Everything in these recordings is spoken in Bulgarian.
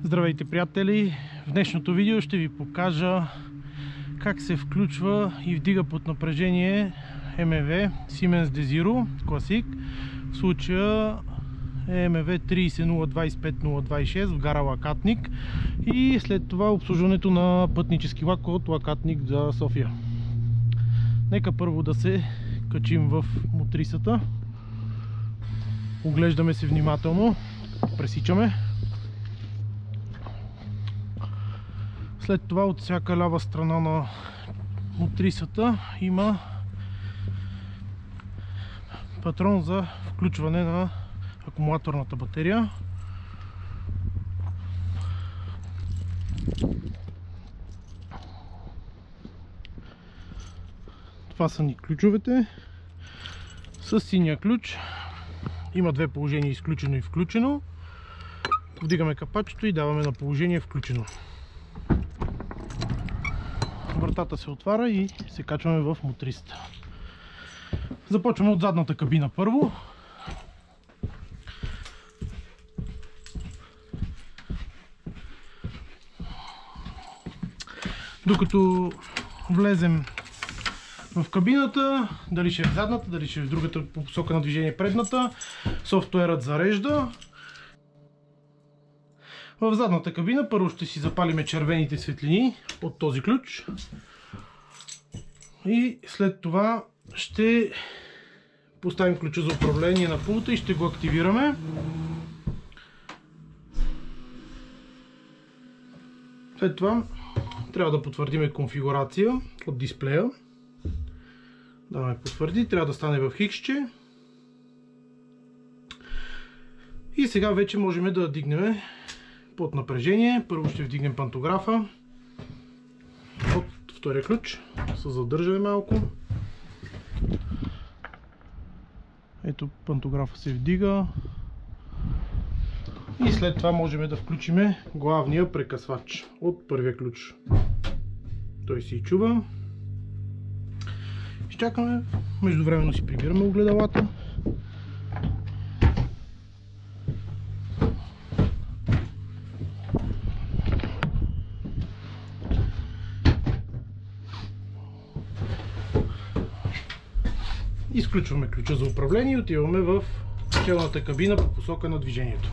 Здравейте, приятели! В днешното видео ще ви покажа как се включва и вдига под напрежение МВ Siemens DESIRO Classic. В случая е МВ 30025-026 в гара Лакатник и след това обслужването на пътнически влак от Лакатник за София. Нека първо да се качим в мотрисата. Оглеждаме се внимателно, пресичаме. След това от всяка лява страна на мотрисата има патрон за включване на акумулаторната батерия. Това са ни ключовете. С синия ключ има две положения: изключено и включено. Вдигаме капачето и даваме на положение включено. Вратата се отваря и се качваме в мотрисата. Започваме от задната кабина първо. Докато влезем в кабината, дали ще е в задната, дали ще е в другата по посока на движение предната, софтуерът зарежда. В задната кабина първо ще си запалиме червените светлини от този ключ и след това ще поставим ключа за управление на пулта и ще го активираме. След това трябва да потвърдим конфигурация от дисплея. Даваме потвърди, трябва да стане в хиксче. И сега вече можем да дигнем под напрежение. Първо ще вдигнем пантографа от втория ключ. Се задържаме малко. Ето, пантографа се вдига. И след това можем да включим главния прекъсвач от първия ключ. Той се чува. Изчакаме. Междувременно си прибираме огледалата. Изключваме ключа за управление и отиваме в челната кабина по посока на движението.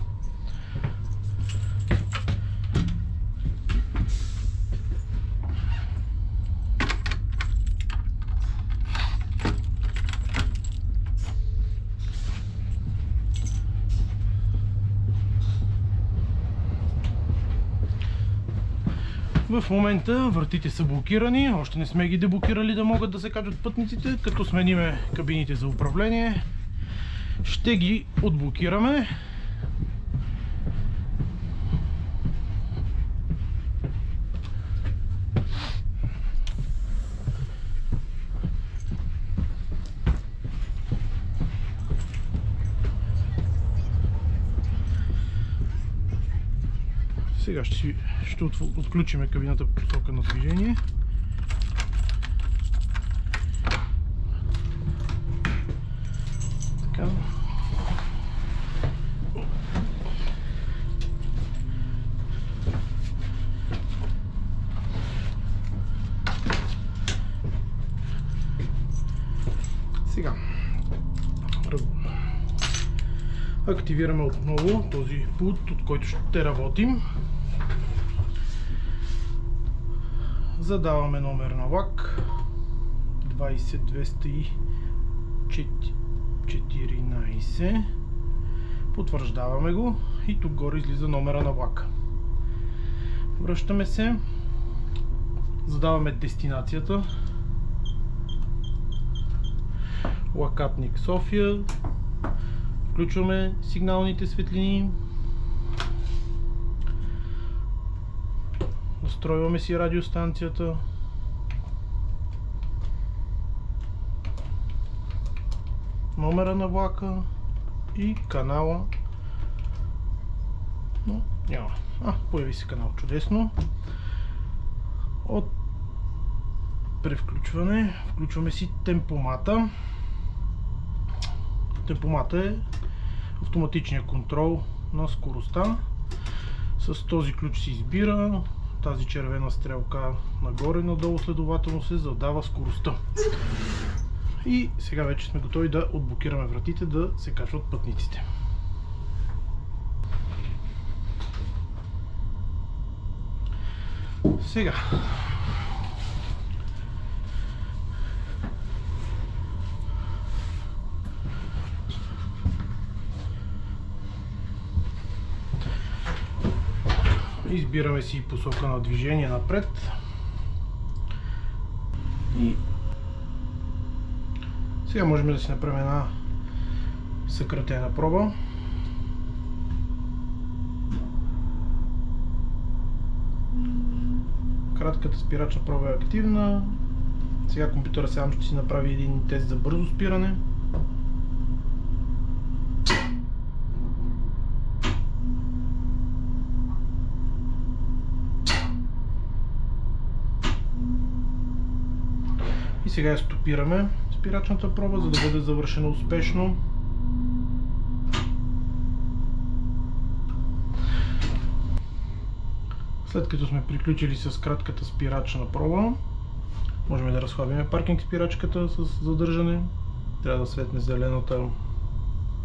В момента вратите са блокирани, още не сме ги деблокирали да могат да се качват пътниците. Като смениме кабините за управление, ще ги отблокираме. Сега ще отключим кабината по посока на движение. Така. Сега активираме отново този пулт, от който ще работим. Задаваме номер на влак 20214. Потвърждаваме го и тук горе излиза номера на влака. Връщаме се. Задаваме дестинацията. Лакатник, София. Включваме сигналните светлини. Настройваме си радиостанцията. Номера на влака и канала. Но няма. Появи се канал. Чудесно. От превключване включваме си темпомата. Темпомата е автоматичния контрол на скоростта. С този ключ се избира тази червена стрелка нагоре, надолу, следователно се задава скоростта. И сега вече сме готови да отблокираме вратите, да се качват пътниците. Сега избираме си посока на движение напред и сега можем да си направим една съкратена проба. Кратката спирачна проба е активна. Сега компютъра сам ще си направи един тест за бързо спиране. И сега я стопираме спирачната проба, за да бъде завършена успешно. След като сме приключили с кратката спирачна проба, можем да разхлабим паркинг спирачката с задържане. Трябва да светне зелената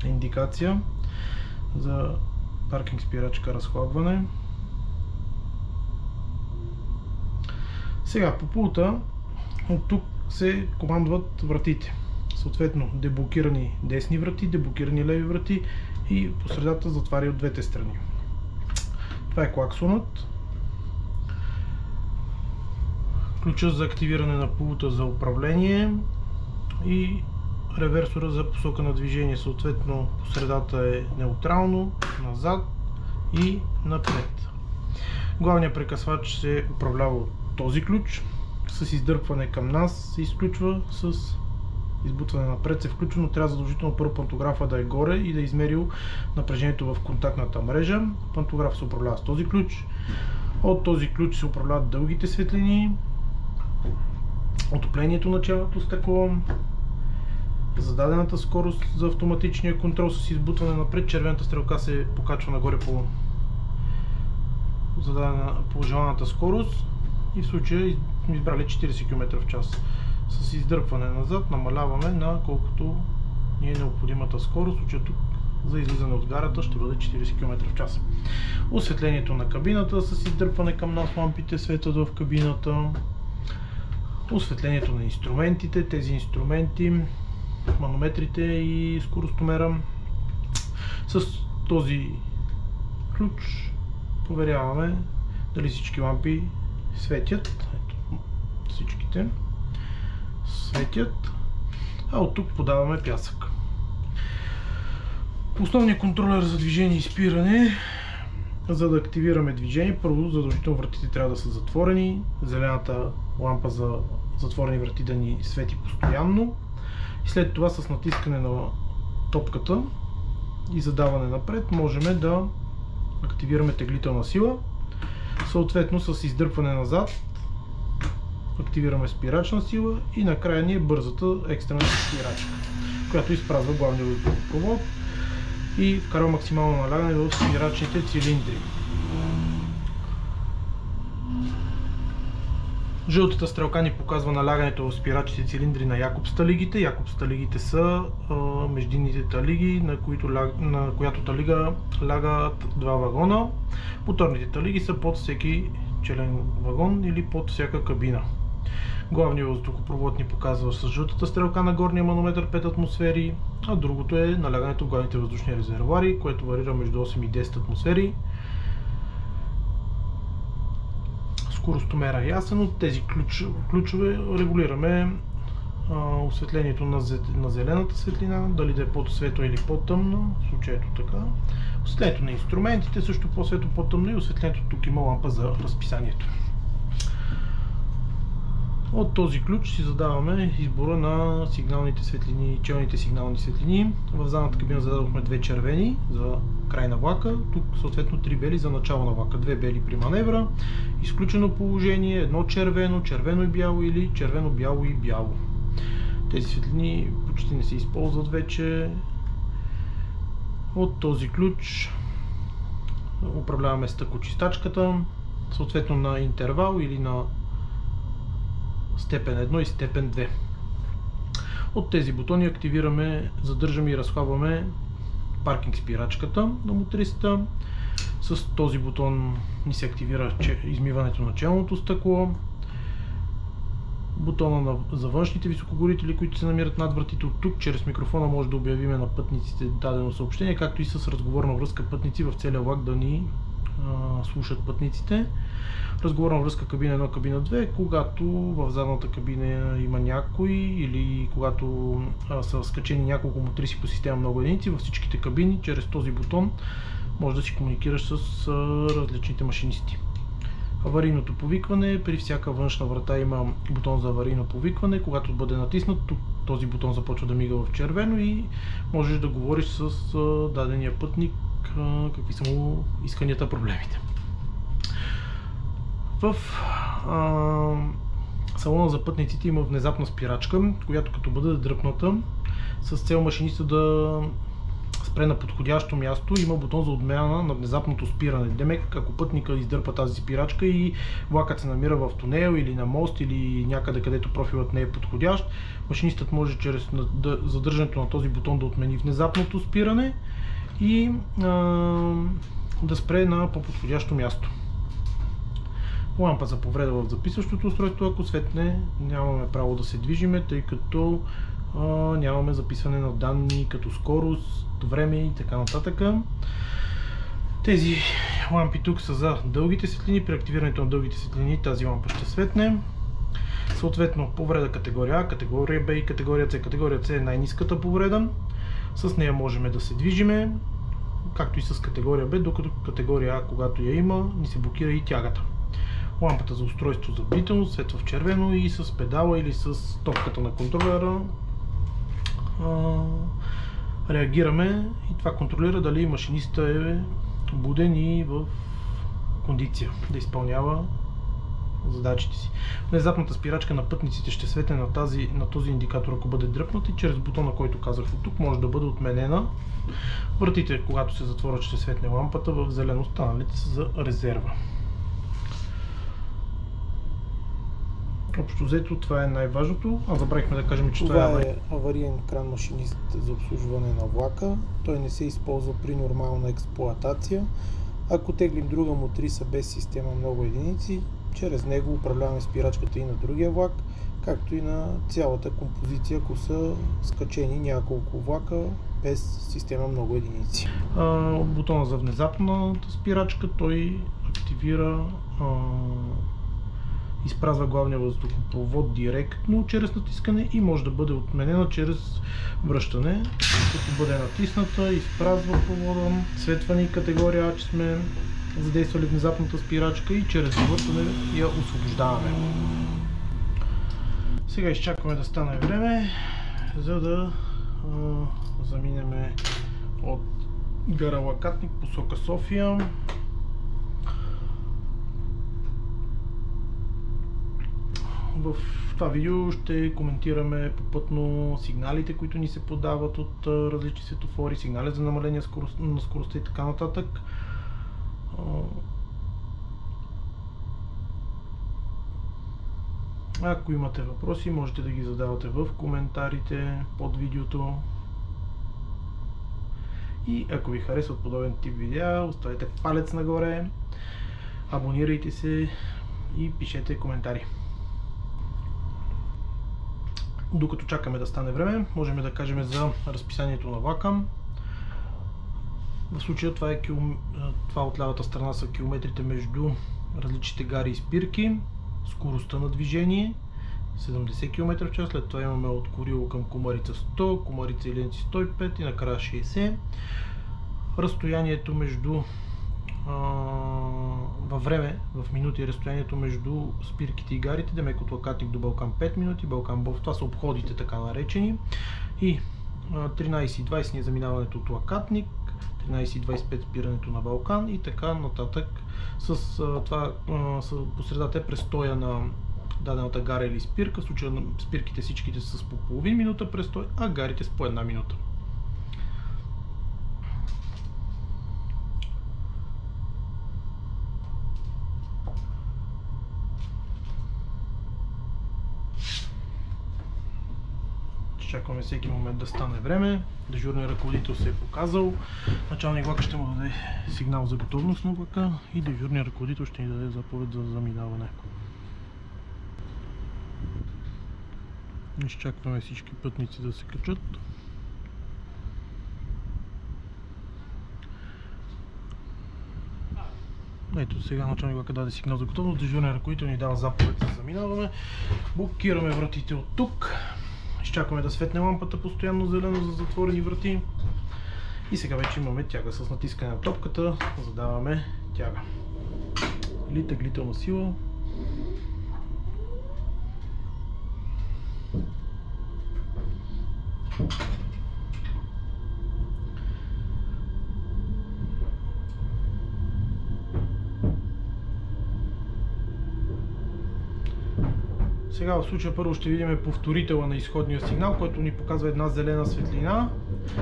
индикация за паркинг спирачка разхлабване. Сега по пулта от тук се командват вратите. Съответно деблокирани десни врати, деблокирани леви врати и по средата затваря от двете страни. Това е клаксонът. Ключа за активиране на пулта за управление и реверсора за посока на движение. Съответно по средата е неутрално, назад и напред. Главният прекъсвач се управлява от този ключ. С издърпване към нас се изключва, с избутване напред се включва, но трябва задължително първо пантографа да е горе и да е измерил напрежението в контактната мрежа. Пантограф се управлява с този ключ. От този ключ се управляват дългите светлини, отоплението на челното стъкло, зададената скорост за автоматичния контрол с избутване напред. Червената стрелка се покачва нагоре по зададена по желаната скорост и в случая сме избрали 40 км в час. С издърпване назад намаляваме на колкото ни е необходимата скорост. В случая тук за излизане от гарата ще бъде 40 км в час. Осветлението на кабината с издърпване към нас, лампите светят в кабината. Осветлението на инструментите, тези инструменти, манометрите и скоростомера. С този ключ проверяваме дали всички лампи светят. Ето, всичките светят, а от тук подаваме пясък. Основният контролер за движение и спиране. За да активираме движение, първо задължително вратите трябва да са затворени, зелената лампа за затворени врати да ни свети постоянно и след това с натискане на топката и задаване напред можем да активираме теглителна сила. Съответно с издърпване назад активираме спирачна сила и накрая ни е бързата екстрена спирачка, която изпразва главния въздухопровод и вкарва максимално налягане в спирачните цилиндри. Жълтата стрелка ни показва налягането в спирачните цилиндри на Якобс-талигите. Якобс-талигите са междинните талиги, на която талига лягат два вагона. Моторните талиги са под всеки челен вагон или под всяка кабина. Главният въздухопровод ни показва с жълтата стрелка на горния манометър 5 атмосфери, а другото е налягането в главните въздушни резервоари, което варира между 8 и 10 атмосфери. Скоростомера е ясен. От тези ключове регулираме осветлението на зелената светлина, дали да е по-светло или по-тъмно, в случая ето така. Осветлението на инструментите също по-светло, по-тъмно и осветлението тук има лампа за разписанието. От този ключ си задаваме избора на сигналните светлини, челните сигнални светлини. В задната кабина зададохме две червени за край на влака, тук съответно три бели за начало на влака, две бели при маневра, изключено положение, едно червено, червено и бяло или червено, бяло и бяло. Тези светлини почти не се използват вече. От този ключ управляваме стъклочистачката, съответно на интервал или на степен 1 и степен 2. От тези бутони активираме, задържаме и разхлабваме паркинг спирачката на мотриста. С този бутон ни се активира измиването на челното стъкло. Бутона за външните високогорители, които се намират над вратите. От тук чрез микрофона може да обявиме на пътниците дадено съобщение, както и с разговорна връзка пътници в целия влак да ни слушат пътниците. Разговорна връзка кабина 1, кабина 2, когато в задната кабина има някой или когато са скачени няколко мотриси по система много единици, във всичките кабини чрез този бутон може да си комуникираш с различните машинисти. Аварийното повикване. При всяка външна врата има бутон за аварийно повикване. Когато бъде натиснат, този бутон започва да мига в червено и можеш да говориш с дадения пътник какви са му исканията, проблемите. В салона за пътниците има внезапна спирачка, която като бъде дръпната с цел машиниста да спре на подходящо място, има бутон за отмяна на внезапното спиране. Демек, ако пътника издърпа тази спирачка и влакът се намира в тунел или на мост или някъде, където профилът не е подходящ, машинистът може чрез задържането на този бутон да отмени внезапното спиране и да спре на по-подходящо място. Лампа за повреда в записващото устройство. Ако светне, нямаме право да се движиме, тъй като нямаме записване на данни като скорост, време и така нататък. Тези лампи тук са за дългите светлини. При активирането на дългите светлини тази лампа ще светне. Съответно, повреда категория А, категория Б и категория С. Категория С е най-ниската повреда. С нея можем да се движиме, както и с категория Б, докато категория А, когато я има, ни се блокира и тягата. Лампата за устройство за бдителност светва в червено и с педала или с топката на контролера реагираме и това контролира дали машиниста е буден и в кондиция да изпълнява задачите си. Внезапната спирачка на пътниците ще светне на този индикатор, ако бъде дръпнат, и чрез бутона, който казах от тук, може да бъде отменена. Вратите, когато се затворят, ще светне лампата в зелено, останалите са за резерва. Общо взето това е най-важното. Забравихме да кажем, че това е авариен кран машинист за обслужване на влака. Той не се използва при нормална експлоатация. Ако теглим друга мотриса без система много единици, чрез него управляваме спирачката и на другия влак, както и на цялата композиция, ако са скачени няколко влака без система много единици. Бутона за внезапната спирачка, той активира, изпразва главния въздухопровод директно чрез натискане и може да бъде отменена чрез връщане. Като бъде натисната, изпразва провода, светва ни категория А, че сме задействали внезапната спирачка и чрез връщане я освобождаваме. Сега изчакваме да стане време, за да заминем от гара Лакатник посока София. В това видео ще коментираме попътно сигналите, които ни се подават от различни светофори, сигнали за намаление на скоростта и така нататък. Ако имате въпроси, можете да ги задавате в коментарите под видеото. И ако ви харесват подобен тип видеа, оставете палец нагоре, абонирайте се и пишете коментари. Докато чакаме да стане време, можем да кажем за разписанието на влака. В случая това от лявата страна са километрите между различните гари и спирки, скоростта на движение 70 км в час, след това имаме от Курило към Комарица 100, Комарица и Ленци 105 и накрая 60. Разстоянието между във време, в минути, разстоянието между спирките и гарите, демек от Лакатник до Балкан 5 минути, Балкан Бов, това са обходите така наречени, и 13:20 ни е заминаването от Лакатник, 13:25 спирането на Балкан и така нататък. С това по средата е престоя на дадената гара или спирка. В случая на спирките всичките са с по половин минута престой, а гарите с по една минута. Изчакваме всеки момент да стане време. Дежурният ръководител се е показал. Началник влака ще му даде сигнал за готовност на влака и дежурният ръководител ще ни даде заповед за заминаване. Изчакваме всички пътници да се качат. Ето сега началник влака даде сигнал за готовност, дежурният ръководител ни дава заповед за заминаване. Блокираме вратите от тук. Изчакваме да светне лампата постоянно зелено за затворени врати. И сега вече имаме тяга с натискане на топката. Задаваме тяга. Или теглителна сила. Сега в случая първо ще видим повторителя на изходния сигнал, който ни показва една зелена светлина,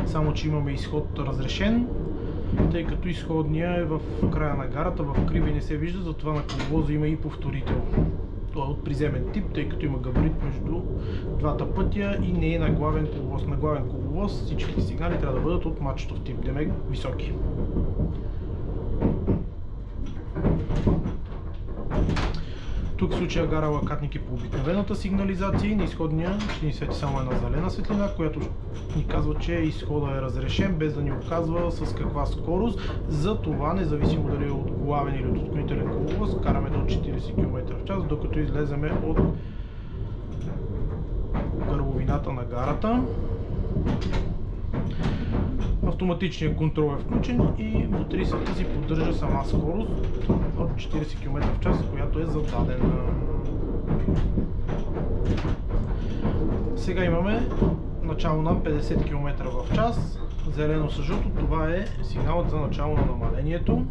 само че имаме изход разрешен, тъй като изходния е в края на гарата, в криви не се вижда, затова на коловоза има и повторител. Това е от приземен тип, тъй като има габарит между двата пътя и не е на главен коловоз. На главен коловоз всичките сигнали трябва да бъдат от мачтов тип, демек високи. Тук в случая гара Лакатник е по обикновената сигнализация и на изходния ще ни свети само една зелена светлина, която ни казва, че изхода е разрешен, без да ни оказва с каква скорост. За това, независимо дали е от главен или от отклонителен коловоз, караме до 40 км в час, докато излеземе от гърловината на гарата. Автоматичният контрол е включен и мотрисата си поддържа сама скорост от 40 км в час, която е зададена. Сега имаме начало на 50 км в час, зелено с жълто, това е сигналът за начало на намалението.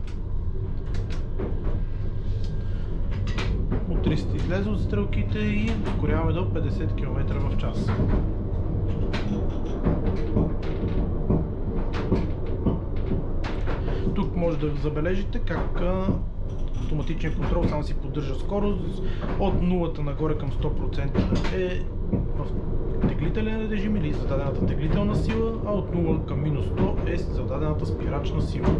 Мотрисата излезе от стрелките и ускоряваме до 50 км в час. Тук може да забележите как автоматичният контрол само си поддържа скорост от 0 нагоре към 100% е в теглителен режим или зададената теглителна сила, а от 0 към минус 100 е зададената спирачна сила.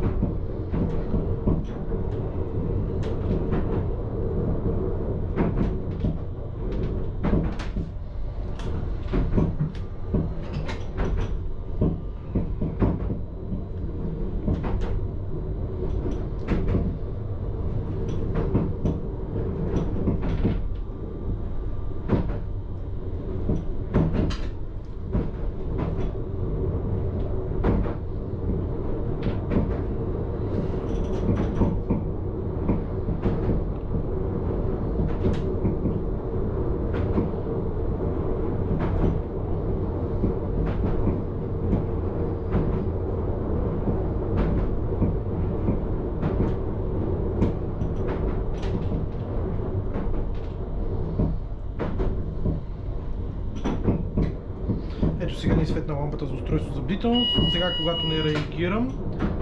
Ето сега ни светна лампата за устройство за бдителност. Сега, когато не реагирам,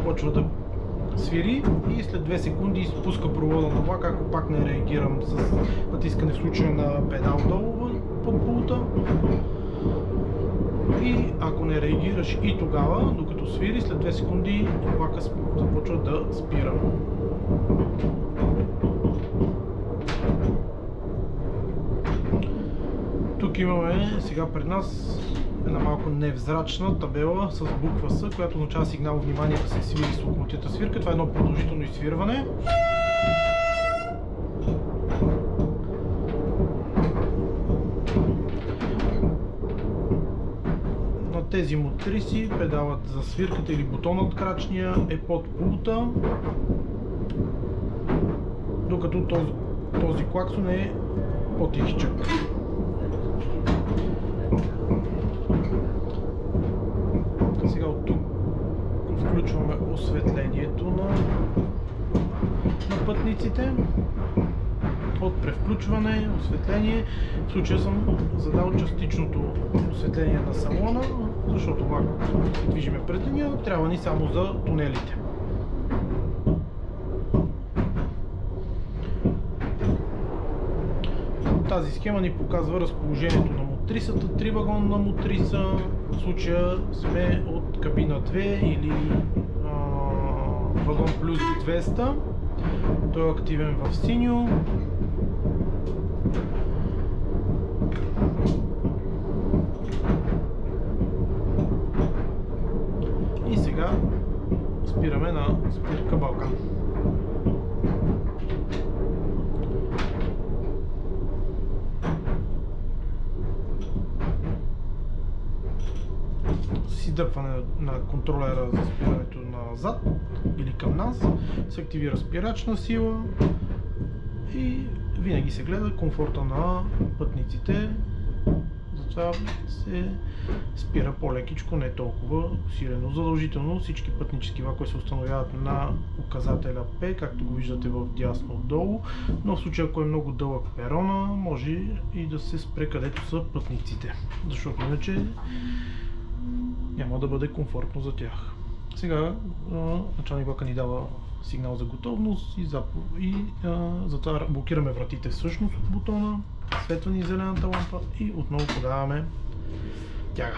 почва да свири и след 2 секунди изпуска провода на влака, ако пак не реагирам с натискане в случая на педал долу под пулта. И ако не реагираш и тогава, докато свири, след 2 секунди влака започва да спира. Тук имаме сега пред нас една малко невзрачна табела с буква С, която означава сигнал внимание да се свири с локомотивната свирка. Това е едно продължително изсвирване. На тези мотриси педалът за свирката или бутонът крачния е под пулта, докато този клаксон е по-тихичък. Сега от тук включваме осветлението на пътниците. От превключване, осветление. В случая съм задал частичното осветление на салона, защото влак се движиме пред деня, трябва ни само за тунелите. Тази схема ни показва разположението на мотрисата, 3-вагонна мотриса. В случая сме от кабина 2 или вагон плюс 200. Той е активен в синьо. И сега спираме на спирка Балкан. С издърпване на контролера за спирането назад или към нас се активира спирачна сила и винаги се гледа комфорта на пътниците. Затова се спира по-лекичко, не толкова усилено. Задължително всички пътнически влакове се установяват на указателя P, както го виждате в дясно долу, но в случай ако е много дълъг перона, може и да се спре където са пътниците, защото иначе няма да бъде комфортно за тях. Сега началник влака ни дава сигнал за готовност и затова блокираме вратите всъщност от бутона, светва ни зелената лампа и отново подаваме тяга.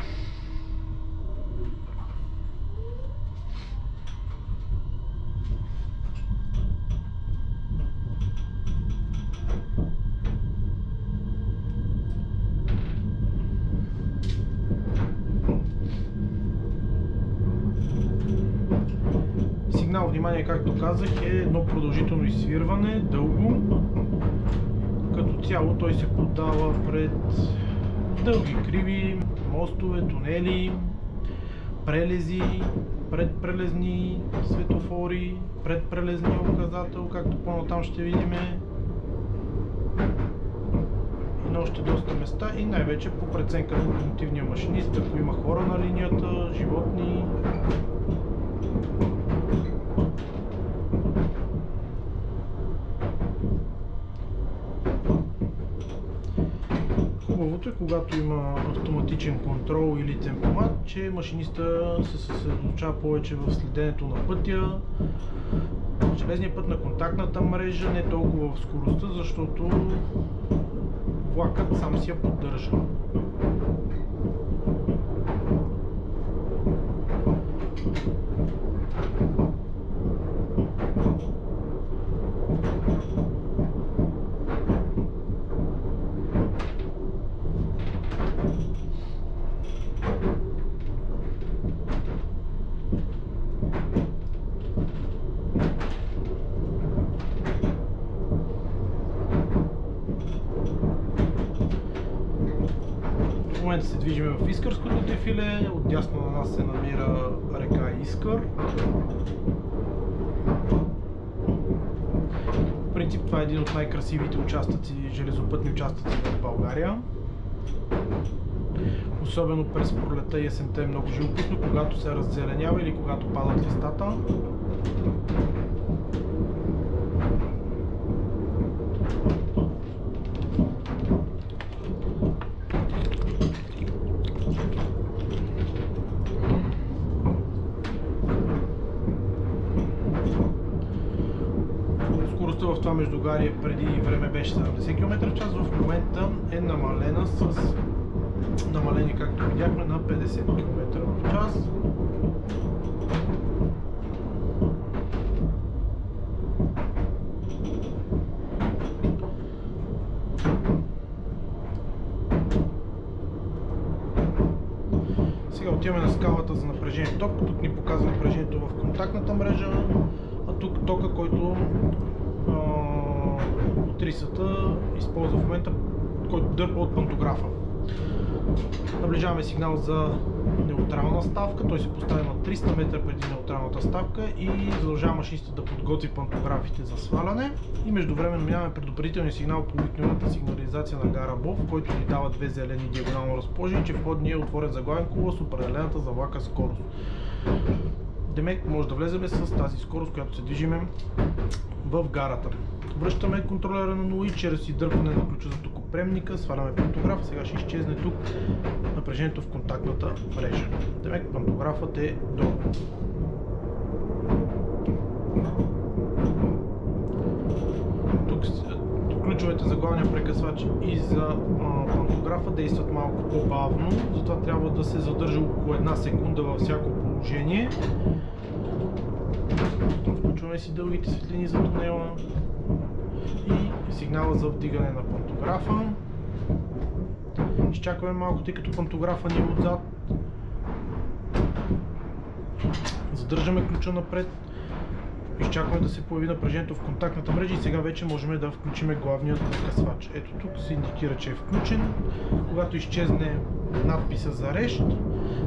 Сигнал, внимание, както казах, е едно продължително изсвирване, дълго. Като цяло той се подава пред дълги криви, мостове, тунели, прелези, предпрелезни светофори, предпрелезния указател, както по-натам ще видим, и на още доста места, и най-вече по преценка на локомотивния машинист, ако има хора на линията, животни. Хубавото е, когато има автоматичен контрол или темпомат, че машиниста се съсредоточава повече в следенето на пътя, железния път, на контактната мрежа, не толкова в скоростта, защото влакът сам си я поддържа. В момента се движим в Искърското дефиле, отдясно на нас се намира река Искър. В принцип това е един от най-красивите участъци, железопътни участъци в България. Особено през пролета и есента е много живописно, когато се раззеленява или когато падат листата. Скоростта в това междугарие преди време беше 70 км в час, в момента е намалена с намаление, както видяхме, на 50 км в час. Сега отиваме на скалата за напрежение ток. Тук ни показва напрежението в контактната мрежа, а тук тока, който мотрисата използва в момента, който дърпа от пантографа. Наближаваме сигнал за неутрална ставка, той се поставя на 300 метра преди неутралната ставка и задължава машиниста да подготви пантографите за сваляне. И междувременно минаваме предупредителния сигнал по обикновената сигнализация на гара Бов, който ни дава две зелени диагонално разположени, че входният е отворен заглавен коловоз с определената за влака скорост. Демек може да влеземе с тази скорост, която се движиме в гарата. Връщаме контролера на 0 и чрез издърпване на ключа за токоприемника сваляме пантограф. Сега ще изчезне тук напрежението в контактната мрежа. Демек пантографът е долу. Тук ключовете Законите за главния прекъсвач и за пантографа действат малко по-бавно, затова трябва да се задържа около 1 секунда във всяко положение. Включваме си дългите светлини за тунела и сигнала за вдигане на пантографа. Изчакваме малко, тъй като пантографа ни е отзад. Задържаме ключа напред. Изчакваме да се появи напрежението в контактната мрежа и сега вече можем да включим главният прекъсвач. Ето тук се индикира, че е включен. Когато изчезне надписа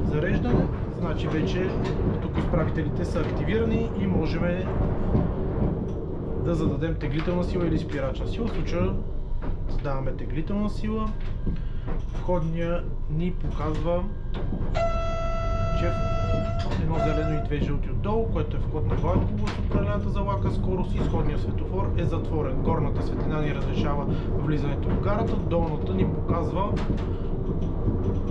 зареждане, значи вече тук изправителите са активирани и можем да зададем теглителна сила или спирачна сила. В случая задаваме теглителна сила. Входния ни показва, че едно зелено и две жълти отдолу, което е вход на главен коловоз с определената за влака скорост. Изходният светофор е затворен. Горната светлина ни разрешава влизането в гарата, долната ни показва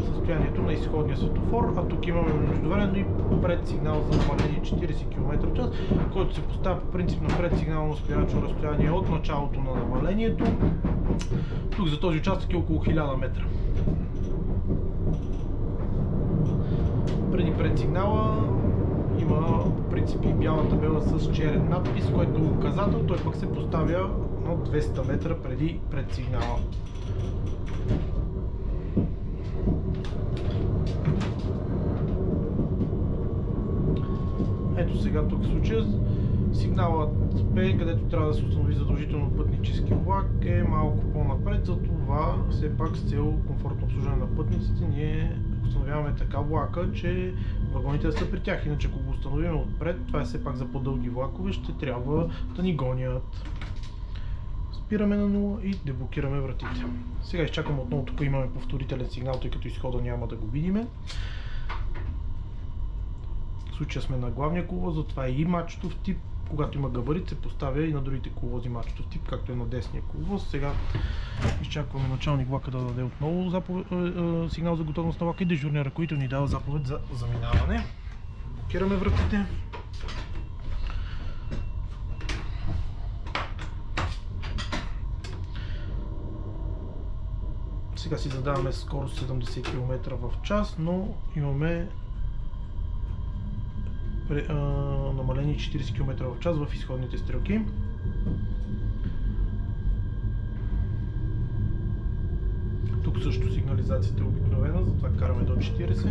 състоянието на изходния светофор, а тук имаме междувременно и предсигнал за намаление 40 км в час, който се поставя по принцип на предсигнално спирачно разстояние от началото на намалението. Тук за този участък е около 1000 метра. Преди предсигнала има по принцип и бяла табела с черен надпис, който е указател, той пък се поставя на 200 метра преди предсигнала. Ето сега тук в случая сигналът P, където трябва да се установи задължително пътнически влак, е малко по-напред, затова все пак с цел комфортно обслужване на пътниците ние установяваме така влака, че вагоните да са при тях, иначе ако го установим отпред, това е все пак за по-дълги влакове, ще трябва да ни гонят. Спираме на 0 и деблокираме вратите. Сега изчакаме отново, тук имаме повторителен сигнал, тъй като изхода няма да го видиме. В случая сме на главния коловоз, затова е и мачтов тип. Когато има габарит, се поставя и на другите коловози мачтов тип, както е на десния коловоз. Сега изчакваме началник влака да даде отново сигнал за готовност на влака и дежурния ръководител ни дава заповед за заминаване. Блокираме вратите. Сега си задаваме скорост 70 км в час, но имаме намалени 40 км в час в изходните стрелки. Тук също сигнализацията е обикновена, затова караме до 40.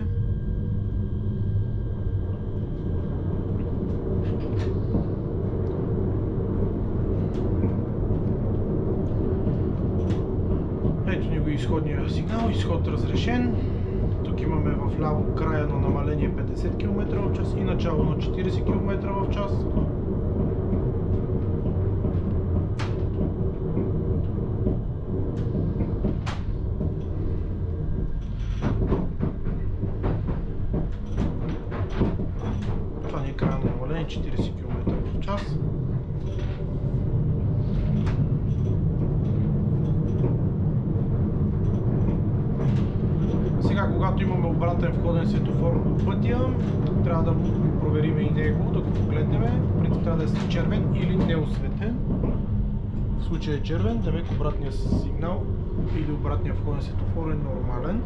Ето ни го изходния сигнал, изход разрешен. Тук имаме в ляво края на намаление 50 км в час и начало на 40 км в час. Това ни е края на намаление 40 км в час. Сега, когато имаме обратен входен светофор по пътя, трябва да проверим и него, да го погледнем. В принцип трябва да е червен или неосветен. В случая е червен, демек обратният сигнал или обратният входен светофор е нормален.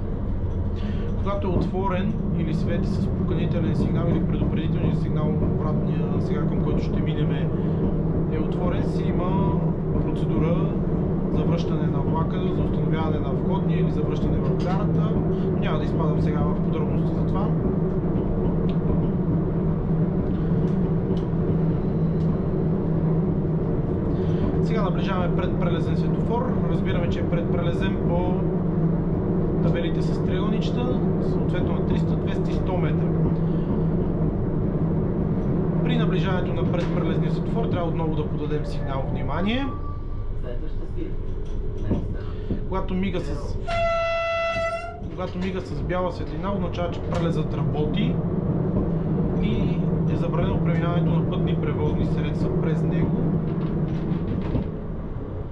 Когато е отворен или свети с поканителен сигнал или предупредителен сигнал, обратния, сега към който ще минем е отворен, си има процедура за връщане на влака, за установяване на входния или за връщане в гарата. Няма да изпадам сега в подробности за това. Сега наближаваме предпрелезен светофор. Разбираме, че е предпрелезен по табелите с триъгълничета, съответно на 300, 200 и 100 метра. При наближаването на предпрелезния светофор трябва отново да подадем сигнал внимание. Когато мига с бяла светлина, означава, че прелезът работи и е забранено преминаването на пътни превозни средства през него.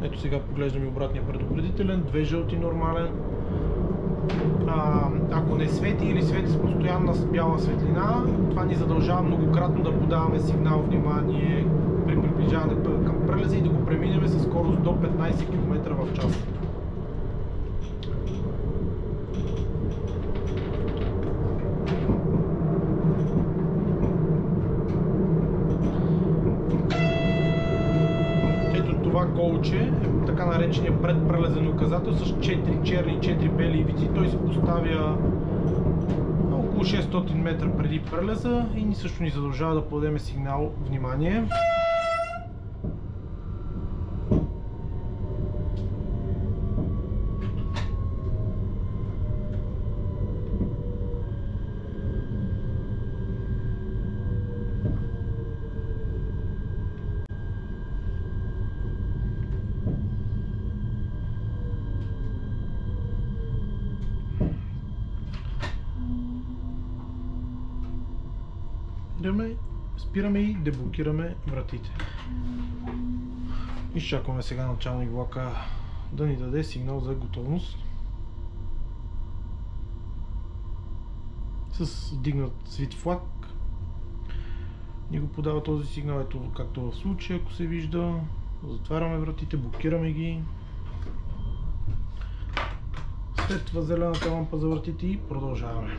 Ето сега поглеждаме обратния предупредителен, две жълти нормален. Ако не свети или свети с постоянна бяла светлина, това ни задължава многократно да подаваме сигнал внимание при приближаване към прелеза и да го преминем със скорост до 15 км в час. Това колче е така наречения предпрелезен указател с 4 черни и 4 бели ивици. Той се поставя на около 600 метра преди прелеза и също ни задължава да подадем сигнал внимание. Спираме и деблокираме вратите. Изчакваме сега началник влака да ни даде сигнал за готовност. С дигнат свит флаг ни го подава този сигнал, ето както в случая, ако се вижда. Затваряме вратите, блокираме ги. Светва зелената лампа за вратите и продължаваме.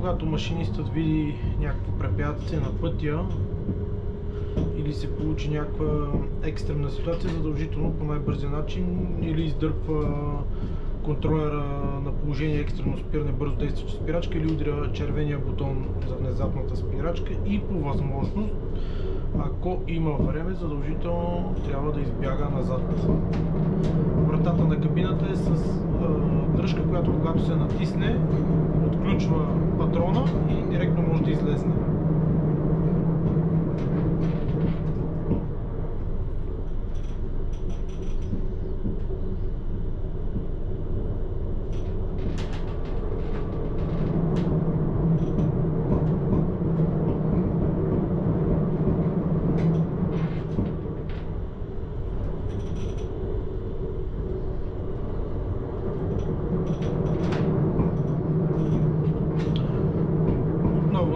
Когато машинистът види някакво препятствие на пътя или се получи някаква екстремна ситуация, задължително по най-бързия начин или издърпва контролера на положение екстрено спиране бързо действаща спирачка или удря червения бутон за внезапната спирачка и по възможност, ако има време, задължително трябва да избяга назад. Вратата на кабината е с дръжка, която когато се натисне, отключва патрона и директно може да излезне.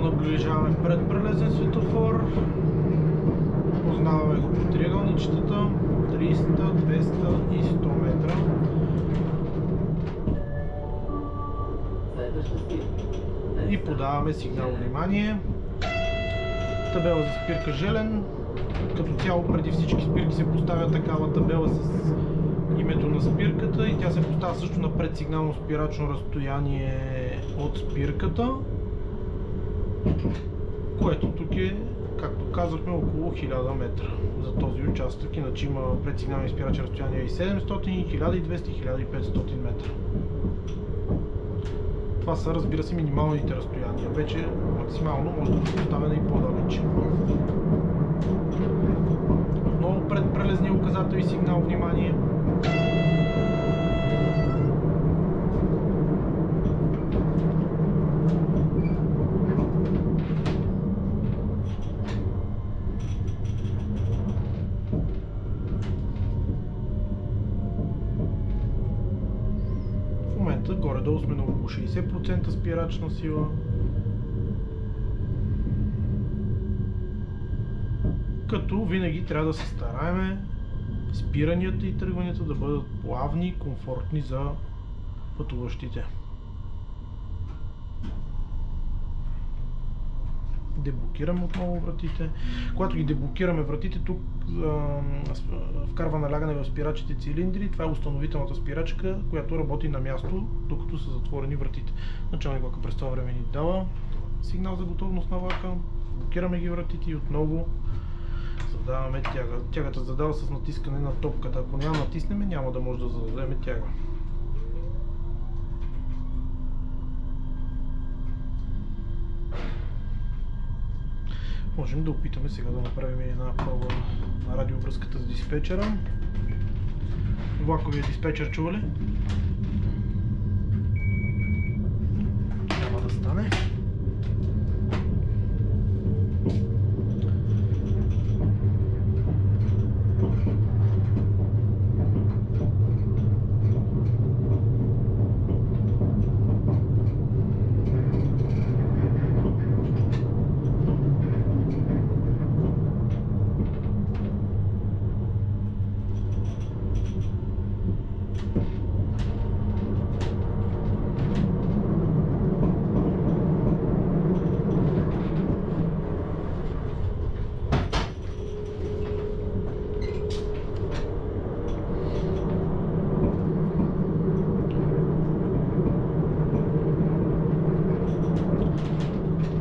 Наближаваме предпрелезен светофор, познаваме го по триъгълничетата, 300, 200 и 100 метра. И подаваме сигнал внимание. Табела за спирка желен. Като цяло преди всички спирки се поставя такава табела с името на спирката и тя се поставя също на предсигнално спирачно разстояние от спирката, което тук е, както казахме, около 1000 метра за този участък, иначе има предсигнални спирачни разстояния и 700, 1200, 1500 метра. Това са, разбира се, минималните разстояния, вече максимално може да бъде поставена и по-далече. Отново предпрелезния указател и сигнал внимание. Горе-долу сме на около 60% спирачна сила. Като винаги трябва да се стараем спиранията и тръгванията да бъдат плавни и комфортни за пътуващите. Деблокираме отново вратите. Когато ги деблокираме вратите, тук вкарва налягане в спирачните цилиндри. Това е установителната спирачка, която работи на място, докато са затворени вратите. Началник влака през това време ни дава сигнал за готовност на влака. Блокираме ги вратите и отново задаваме тяга. Тягата задава с натискане на топката. Ако няма натиснеме, няма да може да зададем тяга. можем да опитаме сега да направим една проба на радиовръзката с диспетчера. Влаковия диспетчер чува ли? Няма да стане.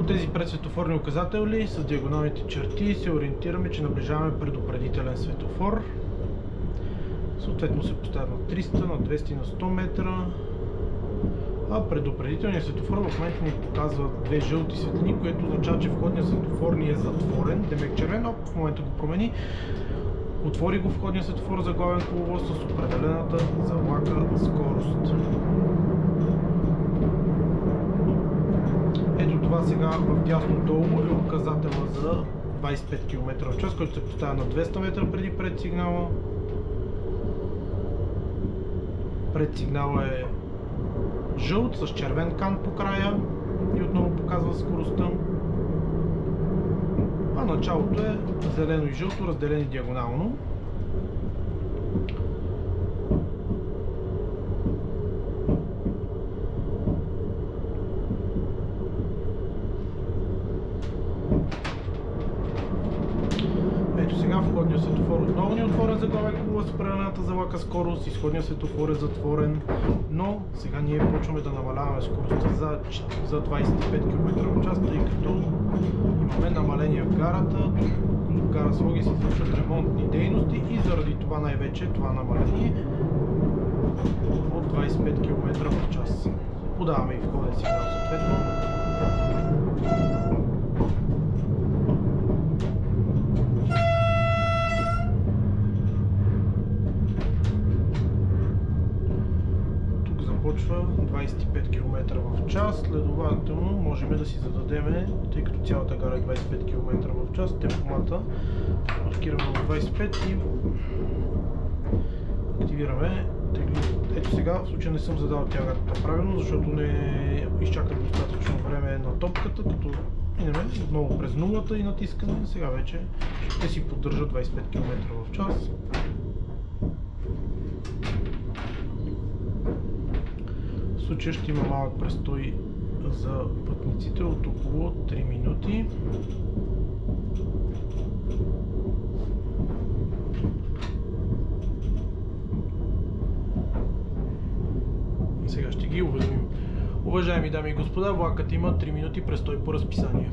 Тези предсветофорни указатели с диагоналните черти се ориентираме, че наближаваме предупредителен светофор. Съответно се поставят на 300, на 200 и на 100 метра. А предупредителният светофор в момента ни показва две жълти светлини, което означава, че входният светофор ни е затворен, демек червен, но в момента го промени. Отвори го входния светофор за главен коловоз с определената за влака скорост. Ето това сега в дясно долу е указателя за 25 км в час, който се поставя на 200 метра преди предсигнала. Предсигнала е жълт с червен кан по края и отново показва скоростта. А началото е зелено и жълто, разделени диагонално. Сега входният светофор отново ни е отворен за главен коловоз с определената за влака скорост, изходният светофор е затворен, но сега ние почваме да намаляваме скоростта за 25 км в час, тъй като имаме намаление в гарата. В гара Своге се извършват ремонтни дейности и заради това най-вече това намаление от 25 км в час. Подаваме и входен сигнал съответно. Почва 25 км в час, следователно можем да си зададем, тъй като цялата гара е 25 км в час, темпомата маркираме на 25 и активираме. Ето сега, в случая не съм задал тягата правилно, защото не изчаках достатъчно време на топката, като минем отново през нулата и натискаме, сега вече ще си поддържа 25 км в час. В случая ще има малък престой за пътниците от около 3 минути. Сега ще ги уведомим. Уважаеми дами и господа, влакът има 3 минути престой по разписание.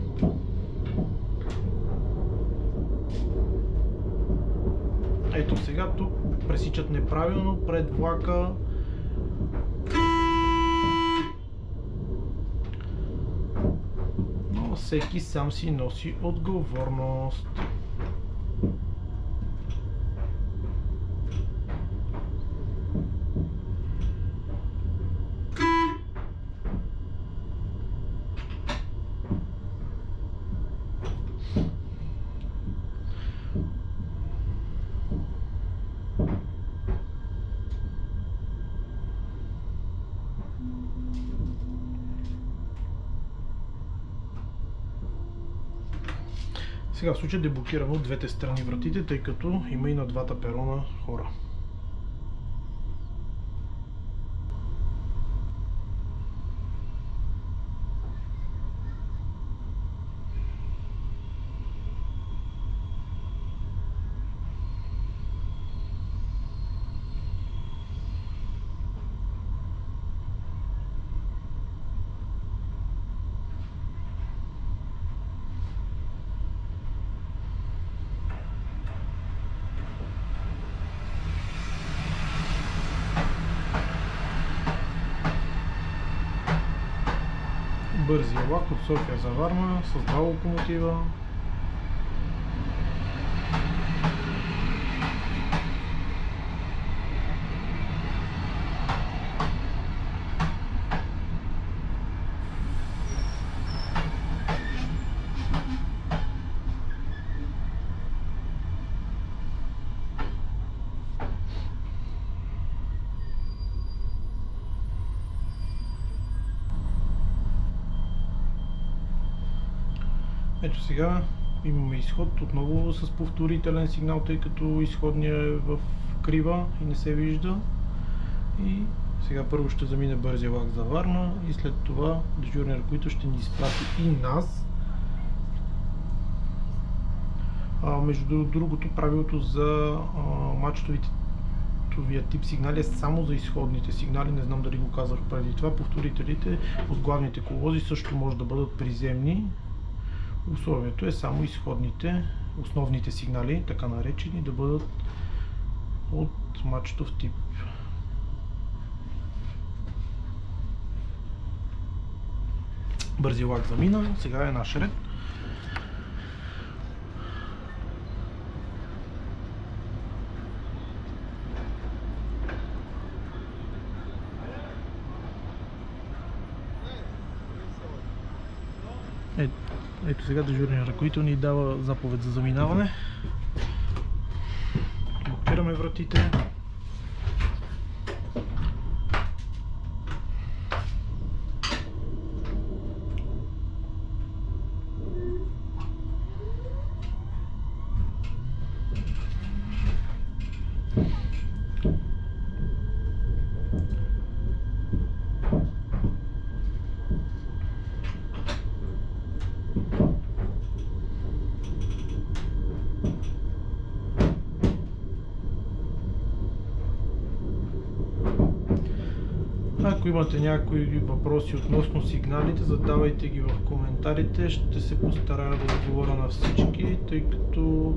Ето сега тук пресичат неправилно пред влака. Всеки сам си носи отговорност. Сега в случай деблокираме от двете страни вратите, тъй като има и на двата перона хора. Бързия влак от София за Варна с 2 локомотива. Ето сега имаме изход отново с повторителен сигнал, тъй като изходния е в крива и не се вижда. И сега първо ще замине бързия влак за Варна и след това дежурният ръководител ще ни изпрати и нас. Между другото, правилото за мачтовите тип сигнали е само за изходните сигнали, не знам дали го казах преди това. Повторителите от главните коловози също може да бъдат приземни. Условието е само изходните, основните сигнали, така наречени, да бъдат от мачтов тип. Бързи влак замина, сега е наш ред. Ето сега дежурният ръководител ни дава заповед за заминаване. Блокираме вратите. Ако имате някои въпроси относно сигналите, задавайте ги в коментарите. Ще се постарая да отговоря на всички, тъй като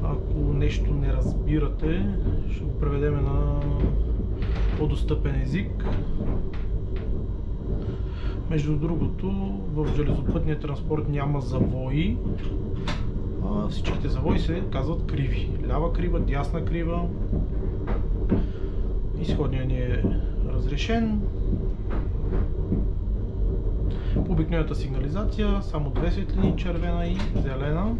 ако нещо не разбирате, ще го преведем на по-достъпен език. Между другото, в железопътния транспорт няма завои. Всичките завои се казват криви. Лява крива, дясна крива. Изходният ни е разрешен. По обикновената сигнализация само две светлини, червена и зелена.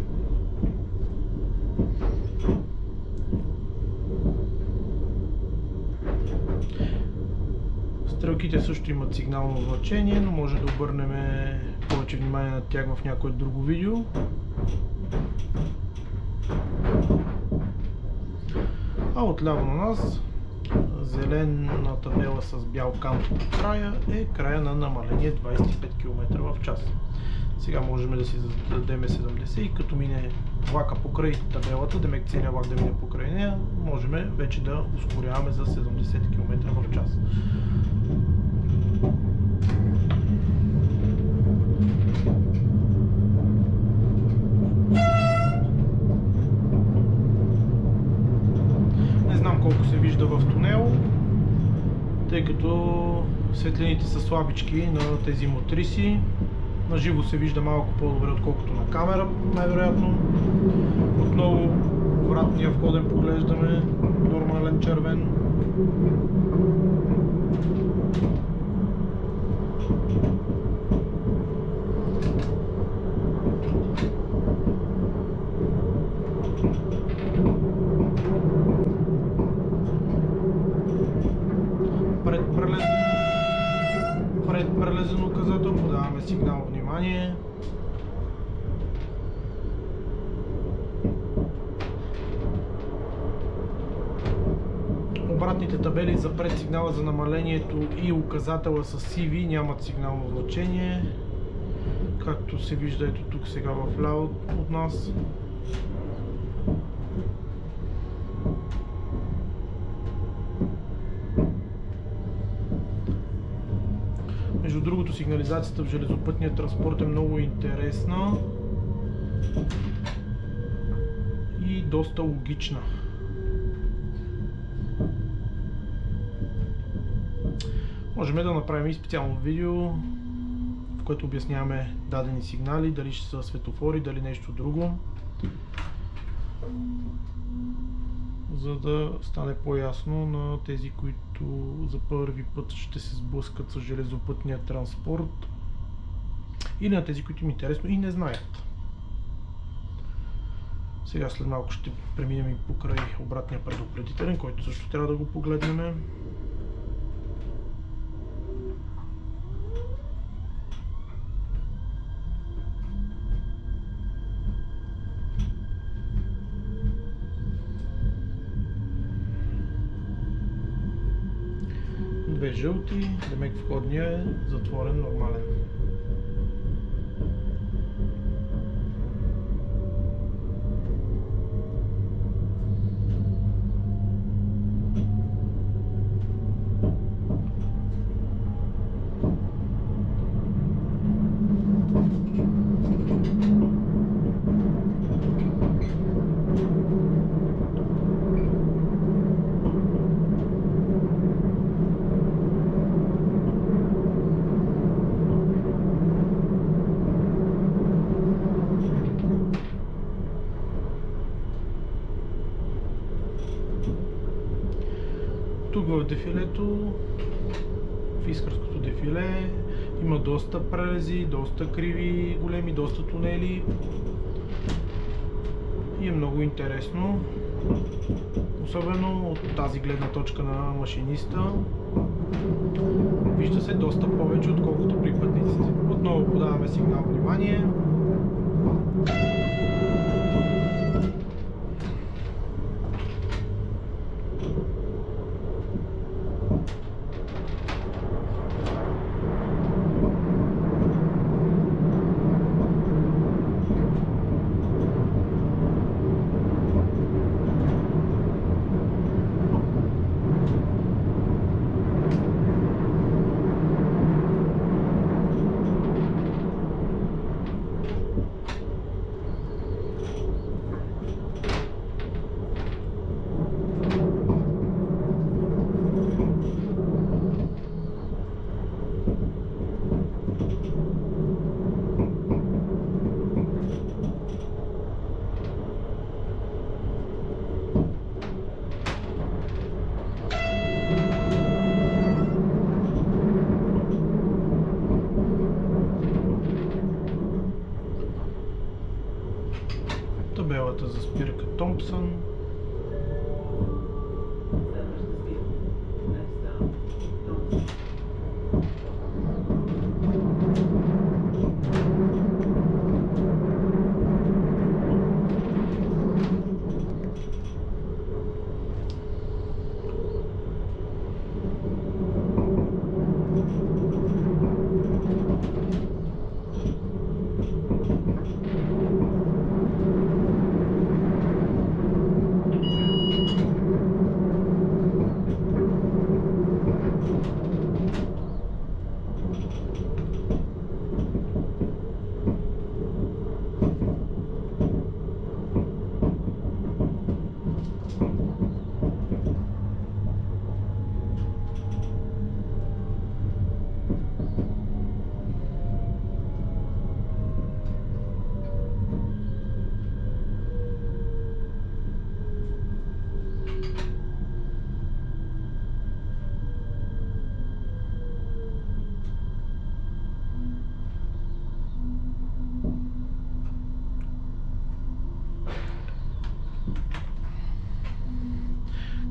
Стрелките също имат сигнално значение, но може да обърнем повече внимание на тях в някое друго видео. А отляво на нас зелена табела с бял кант по края е края на намаление 25 км в час. Сега можем да си зададем 70 и като мине влака покрай табелата, демек целият влак да мине покрай нея, можем вече да ускоряваме за 70 км в час. Не знам колко се вижда в тунел, тъй като светлините са слабички на тези мотриси. На живо се вижда малко по-добре, отколкото на камера, най-вероятно. Отново вратния входен поглеждаме, нормален червен. Предпрелезен указател, подаваме сигнал внимание. Обратните табели за предсигнала за намалението и указателя с CV нямат сигнално значение. Както се вижда ето тук сега в ляво от нас. Между другото, сигнализацията в железопътния транспорт е много интересна и доста логична. Можем да направим и специално видео, в което обясняваме дадени сигнали, дали ще са светофори, дали нещо друго, за да стане по-ясно на тези, които за първи път ще се сблъскат с железопътния транспорт, или на тези, които им е интересно и не знаят. Сега след малко ще преминем и покрай обратния предупредителен, който също трябва да го погледнем. е жълти, демек входния е затворен нормален. Тук в дефилето, в искърското дефиле, има доста прелези, доста криви, големи, доста тунели и е много интересно, особено от тази гледна точка на машиниста. Вижда се доста повече, отколкото при пътниците. Отново подаваме сигнал внимание. Табелата за спирка Томпсън.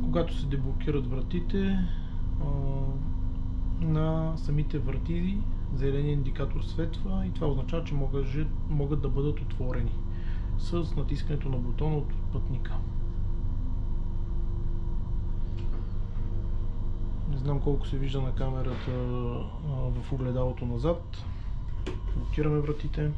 Когато се деблокират вратите, на самите врати зеленият индикатор светва и това означава, че могат да бъдат отворени с натискането на бутона от пътника. Не знам колко се вижда на камерата в огледалото назад. Блокираме вратите.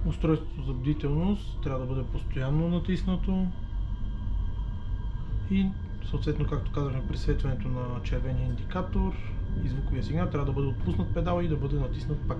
Устройството за бдителност трябва да бъде постоянно натиснато и съответно, както казахме, при светването на червения индикатор и звуковия сигнал трябва да бъде отпуснат педала и да бъде натиснат пак.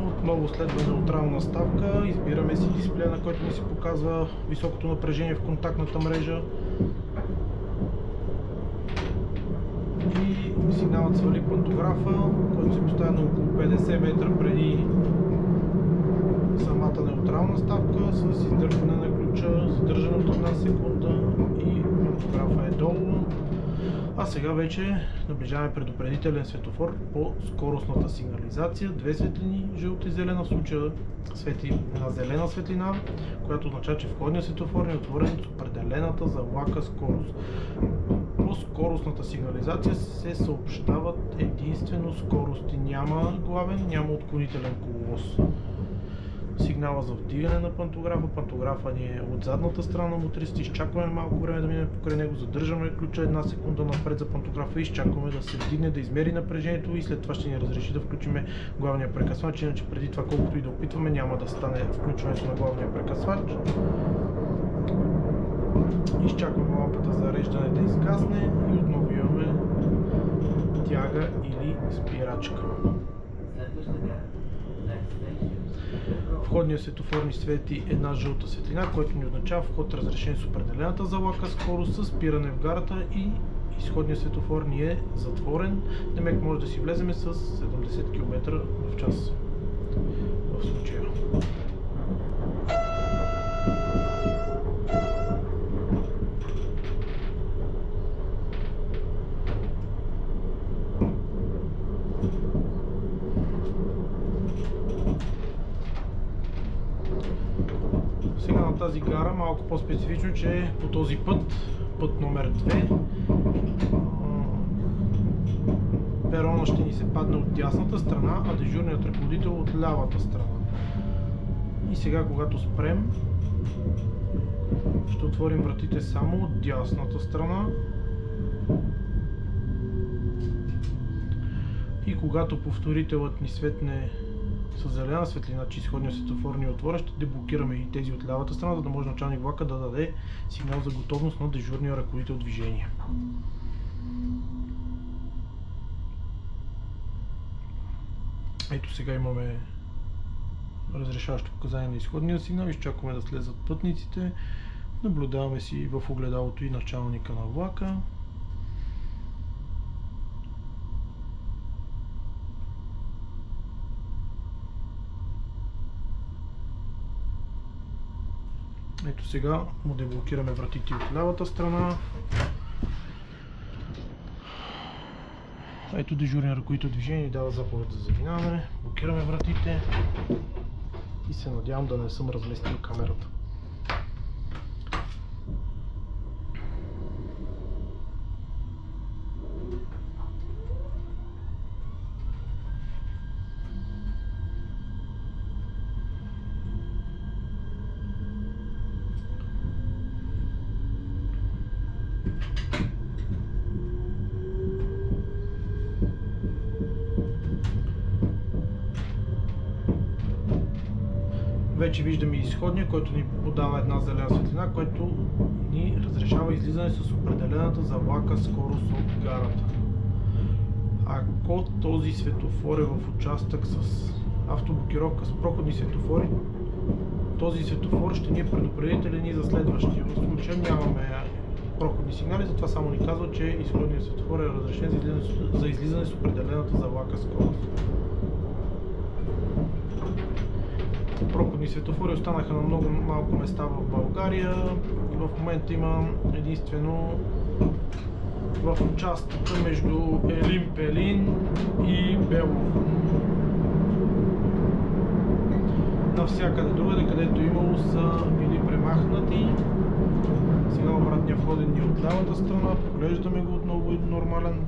Отново следва неутрална ставка, избираме си дисплея, на който ни се показва високото напрежение в контактната мрежа и сигналът свали пантографа, който се поставя на около 50 метра преди самата неутрална ставка с издърпване на ключа, задържане от 1 секунда и пантографа е долу. А сега вече наближаваме предупредителен светофор по скоростната сигнализация. Две светлини, жълта и зелена, в случая свети на зелена светлина, която означава, че входният светофор е отворен с определената за влака скорост. По скоростната сигнализация се съобщават единствено скорости. Няма главен, няма отклонителен коловоз. Сигнала за вдигане на пантографа. Пантографа ни е от задната страна на мотриста. Изчакваме малко време да минем покрай него, задържаме ключа 1 секунда напред за пантографа и изчакваме да се вдигне, да измери напрежението и след това ще ни разреши да включим главния прекъсвач. Иначе преди това, колкото и да опитваме, няма да стане включването на главния прекъсвач. Изчакваме лампата за зареждане да изгасне и отново имаме тяга или спирачка. Входният светофор ни свети една жълта светлина, което ни означава вход разрешен с определената за влака скорост, с спиране в гарата и изходният светофор ни е затворен. Демек може да си влеземе с 70 км в час в случая. Сега на тази гара малко по-специфично, че по този път номер 2, перона ще ни се падне от дясната страна, а дежурният ръководител от лявата страна. И сега, когато спрем, ще отворим вратите само от дясната страна. И когато повторителът ни светне с зелена светлина, че изходният светофор ни е отворен, ще деблокираме и тези от лявата страна, за да може началник влака да даде сигнал за готовност на дежурния ръководител движение. Ето сега имаме разрешаващо показание на изходния сигнал, изчакваме да слезат пътниците, наблюдаваме си в огледалото и началника на влака. Ето сега му деблокираме вратите от лявата страна. Ето дежурния ръководител движение дава заповед за заминаване. Блокираме вратите и се надявам да не съм разместил камерата. Вече виждаме изходния, който ни подава една зелена светлина, което ни разрешава излизане с определената за влака скорост от гарата. Ако този светофор е в участък с автоблокировка с проходни светофори, този светофор ще ни е предупредителен и за следващия. В случая нямаме проходни сигнали, затова само ни казва, че изходният светофор е разрешен за излизане с определената за влака скорост. Проходни светофори останаха на много малко места в България. В момента има единствено в участъка между Елин Пелин и Белово. Навсякъде другаде, където имало, са били премахнати. Сега обратния входен ни от лявата страна, поглеждаме го отново и нормален.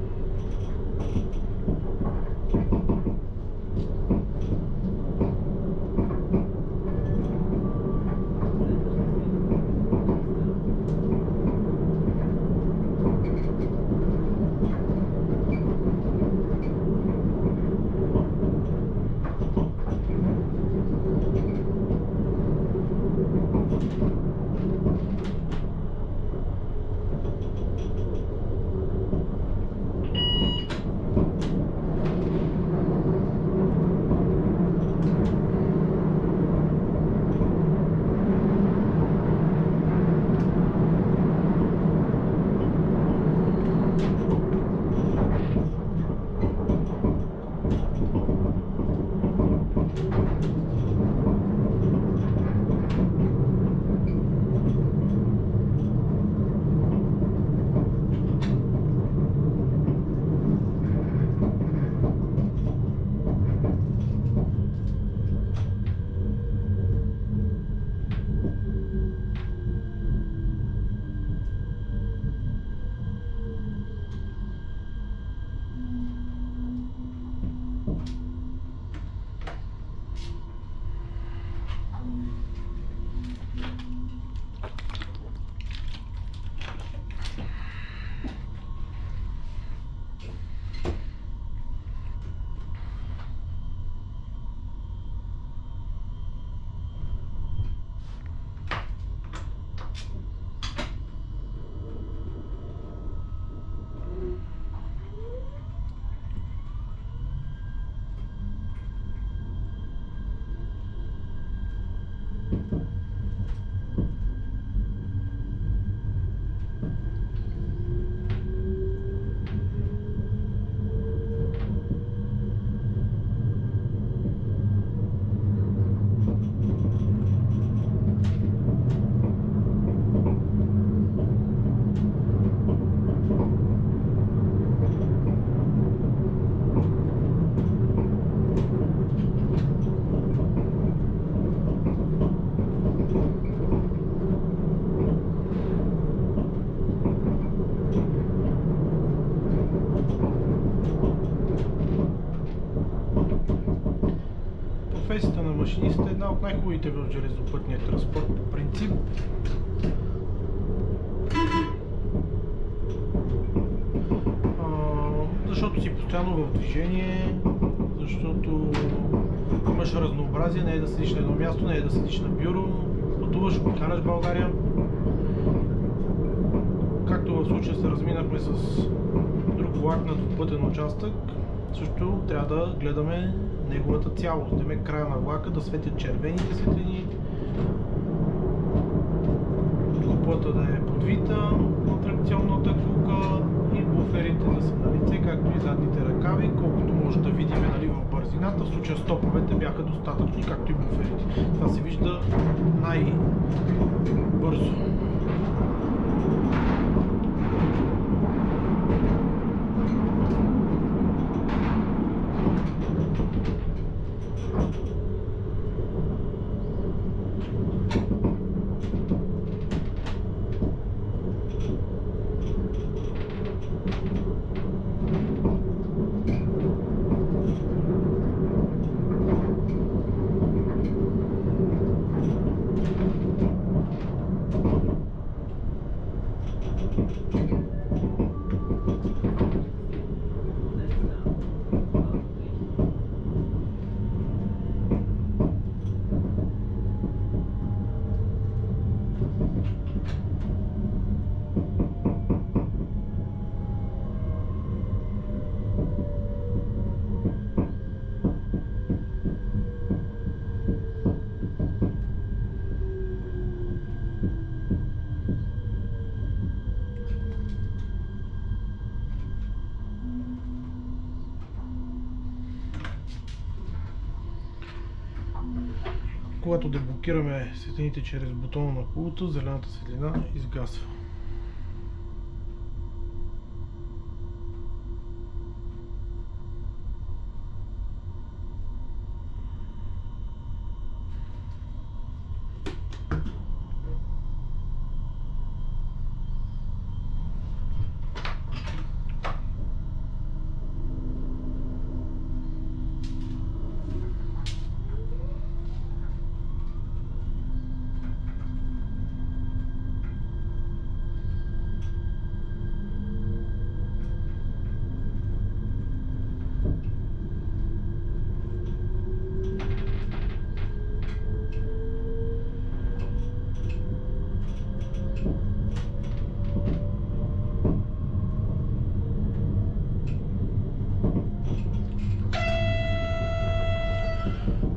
машинист е една от най-хубавите в железопътния транспорт по принцип. Защото си постоянно в движение, защото имаш разнообразие, не е да седиш на едно място, не е да седиш на бюро, пътуваш, обикаляш България. Както в случая се разминахме с друг влак на двупътен участък, също трябва да гледаме неговата цялост. Деме края на влака да светят червените светлини, куплата да е подвита, атракционната кука и буферите да са на лице, както и задните ръкави, колкото може да видим в бързината. В случая стоповете бяха достатъчни, както и буферите. Това се вижда най-бързо. Когато деблокираме светлините чрез бутона на пулта, зелената светлина изгасва.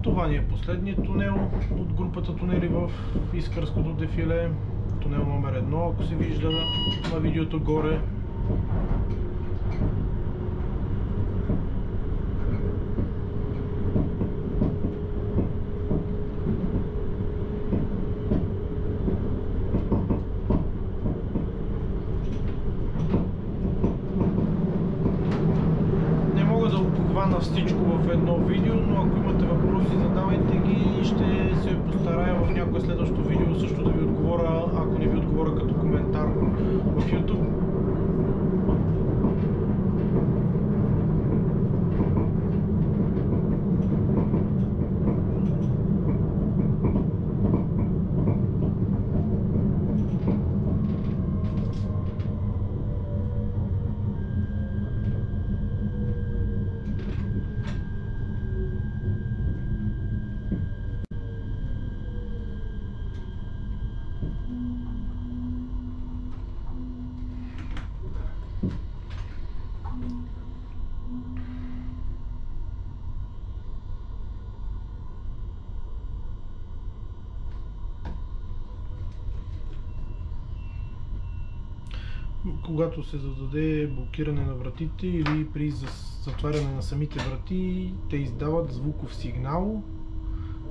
Това ни е последният тунел от групата тунели в Искърското дефиле. Тунел номер 1, ако се вижда на видеото горе. На всичко в едно видео, но ако имате въпроси, задавайте ги и ще се постарая в някое следващо видео също да ви отговоря, ако не ви отговоря като коментар в YouTube. Когато се зададе блокиране на вратите или при затваряне на самите врати, те издават звуков сигнал,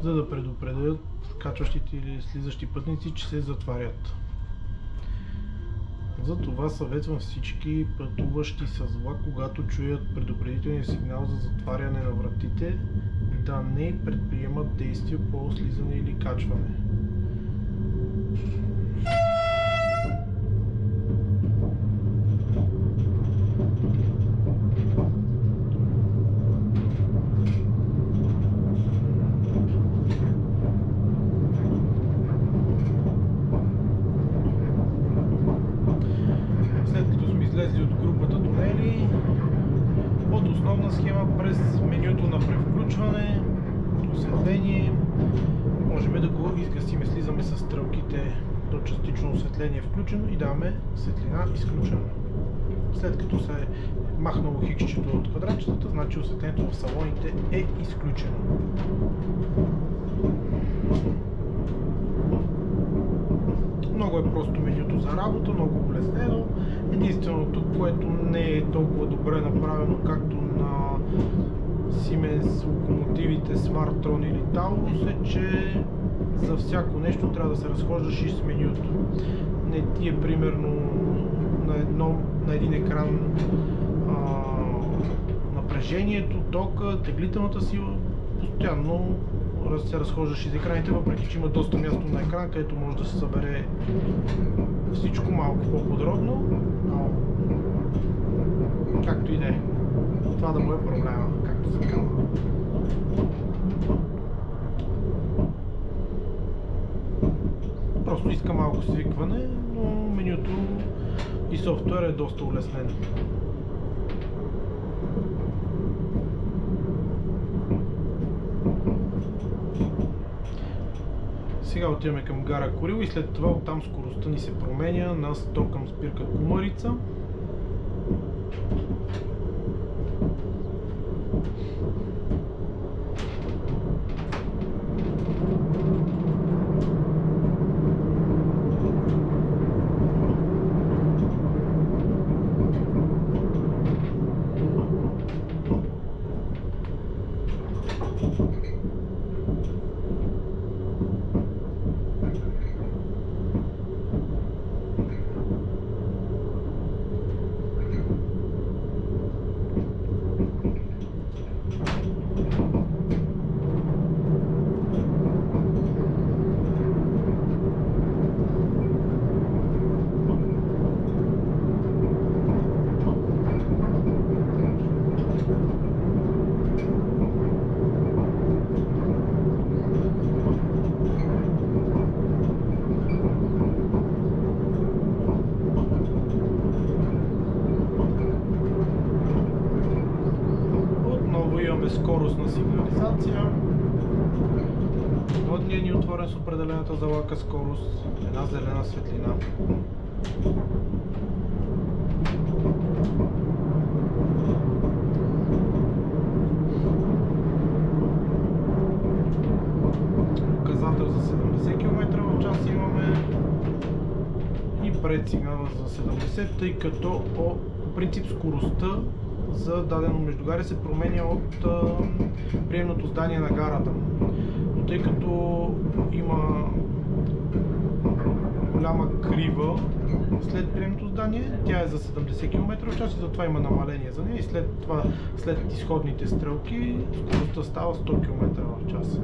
за да предупредят качващите или слизащи пътници, че се затварят. Затова съветвам всички пътуващи с влак, когато чуят предупредителния сигнал за затваряне на вратите, да не предприемат действия по слизане или качване. подробна схема през менюто на превключване, осветление. Можем да го изгасим. Слизаме с стрелките до частично осветление включено и даваме светлина изключено. След като се е махнало хиксчето от квадратчетата, значи осветлението в салоните е изключено. Много е просто менюто за работа, много улеснено. Единственото, което не е толкова добре направено, както на Siemens локомотивите Smartron или Taurus, е, че за всяко нещо трябва да се разхождаш и с менюто. Не ти е примерно на един екран напрежението, тока, теглителната сила, постоянно се разхождаш из екраните, въпреки че има доста място на екран, където може да се събере всичко малко по-подробно, но както и да е. Това да му е проблема, както се казва. Просто иска малко свикване, но менюто и софтуер е доста улеснен. Сега отиваме към гара Курил и след това оттам скоростта ни се променя на 100 към спирка Кумарица. Скоростна сигнализация. Водният ни отворен с определената за лака скорост, една зелена светлина. Указател за 70 км в час имаме и предсигнала за 70, тъй като по принцип скоростта за дадено междугарие се променя от приемното здание на гарата. Но тъй като има голяма крива след приемното здание, тя е за 70 км в час и затова има намаление за нея и след това, след изходните стрелки, скоростта става 100 км в час.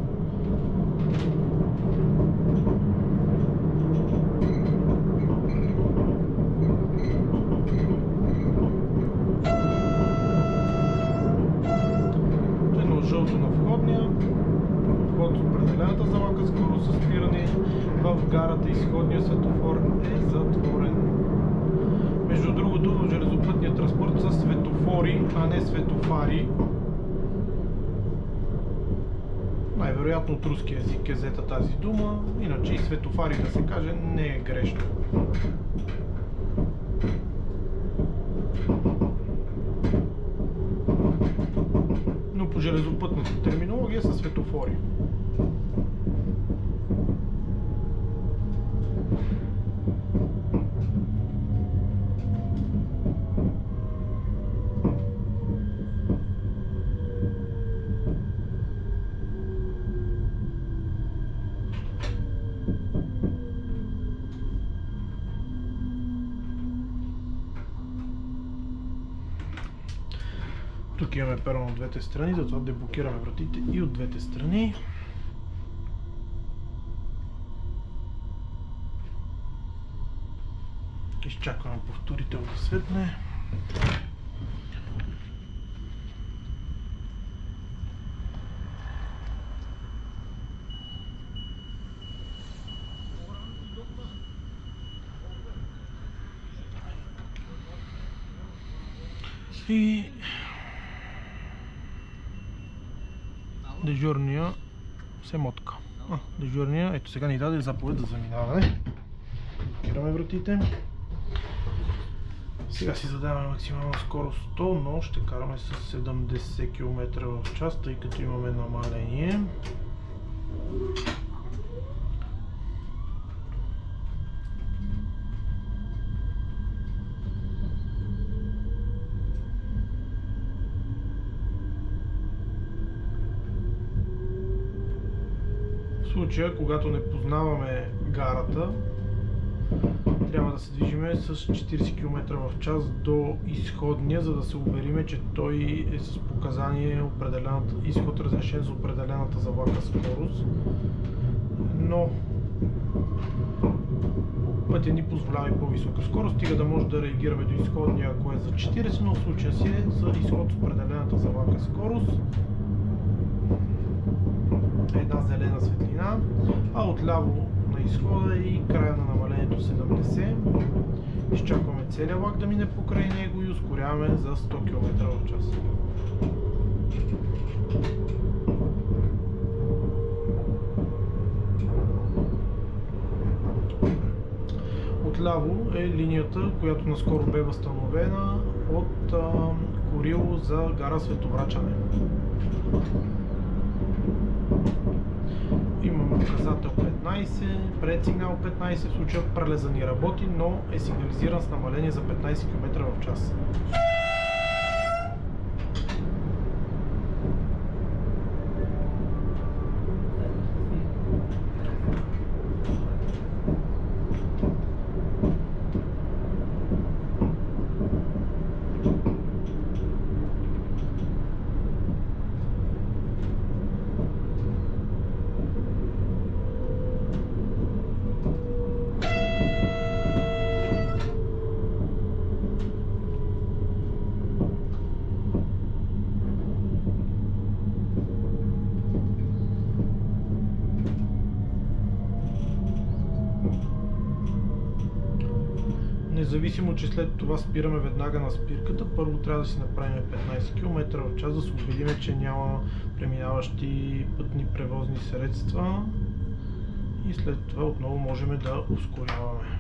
Жълто на входния, вход с определената за лака скорост със спиране, в гарата изходния светофор е затворен. Между другото, в железопътния транспорт са светофори, а не светофари. Най-вероятно от руски език е взета тази дума, иначе и светофари да се каже не е грешно. Но по железопътната терминология са светофори. Тук имаме перон от двете страни, затова деблокираме вратите и от двете страни. Изчакваме повторител да светне. И дежурния се мотка. Дежурния, ето сега ни даде заповед за заминаване. Блокираме вратите. Сега си задаваме максимална скорост 100, но ще караме с 70 км в час, тъй като имаме намаление. В случая, когато не познаваме гарата, трябва да се движиме с 40 км в час до изходния, за да се увериме, че той е с показание изход разрешен за определената за влака скорост. Но пътя ни позволява и по-висока скорост, стига да може да реагираме до изходния, ако е за 40, но в случая си е за изход с определената за влака скорост. Една зелена светлина, а отляво на изхода и края на намалението 70. Изчакваме целия влак да мине покрай него и ускоряваме за 100 км в час. Отляво е линията, която наскоро бе възстановена от Курило за гара Световрачане. Имаме указател 15, предсигнал 15, в случая прелеза ни работи, но е сигнализиран с намаление за 15 км в час. Независимо, че след това спираме веднага на спирката, първо трябва да си направим 15 км в час, да се убедим, че няма преминаващи пътни превозни средства и след това отново можем да ускоряваме.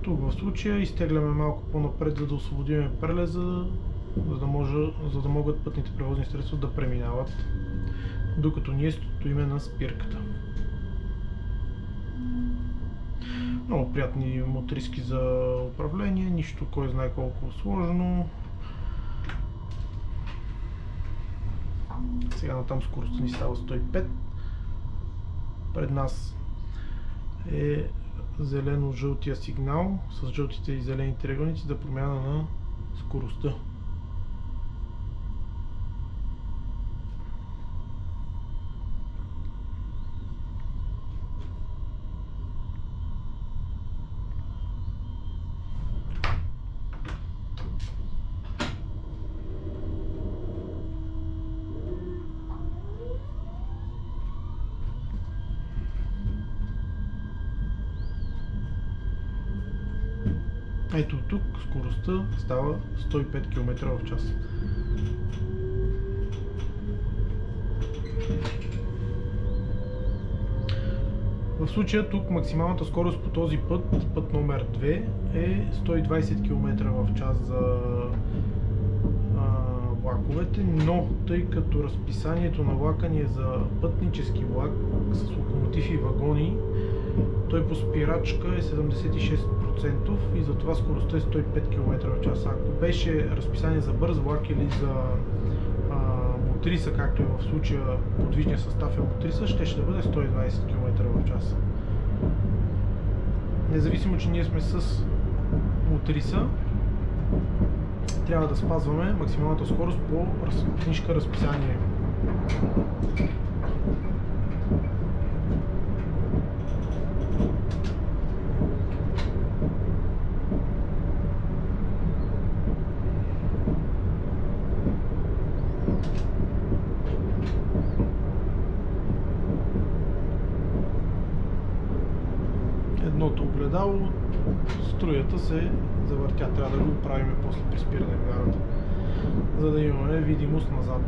В случая изтегляме малко по-напред, за да освободим прелеза, за да могат пътните превозни средства да преминават, докато ние стоиме на спирката. Много приятни мотриски за управление, нищо кой знае колко сложно. Сега натам скоростта ни става 105. Пред нас е зелено-жълтия сигнал с жълтите и зелени триъгълници за промяна на скоростта. Ето тук скоростта става 105 км в час. В случая тук максималната скорост по този път номер 2 е 120 км в час за влаковете, но тъй като разписанието на влака ни е за пътнически влак с локомотив и вагони, той по спирачка е 76% и затова скоростта е 105 км в час. Ако беше разписание за бърз влак или за мотриса, както е в случая подвижния състав е мотриса, ще да бъде 120 км в час. Независимо, че ние сме с мотриса, трябва да спазваме максималната скорост по книжка разписание. струята се завъртя. Трябва да го правим после при спиране в гарата, за да имаме видимост назад.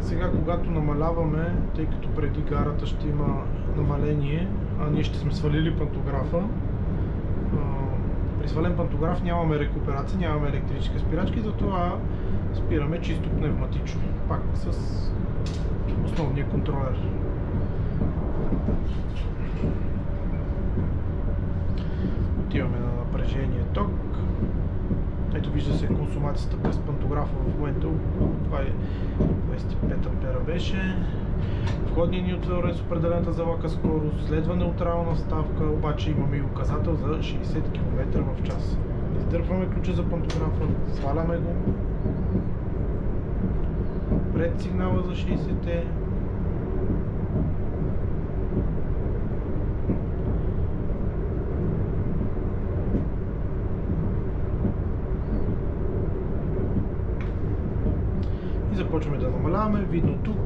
Сега, когато намаляваме, тъй като преди гарата ще има намаление, а ние ще сме свалили пантографа, при свален пантограф нямаме рекуперация, нямаме електрически спирачки, затова спираме чисто пневматично, пак с основния контролер. Отиваме на напрежение ток. Ето, вижда се консумацията през пантографа в момента, 25 ампера беше. Входният ни отвор с определената за влака скорост, следва неутрална ставка, обаче имаме и указател за 60 км в час. Издърпваме ключа за пантографа, сваляме го пред сигнала за 60-те. И започваме да намаляваме. Видно тук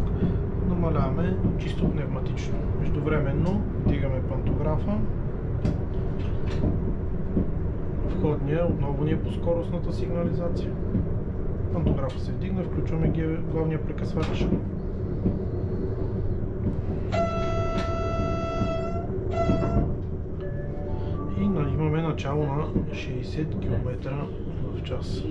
намаляваме чисто пневматично. Междувременно вдигаме пантографа. Входния отново ни е по скоростната сигнализация. Пантографа се вдигна, включваме главния прекъсвач. И имаме начало на 60 км в час.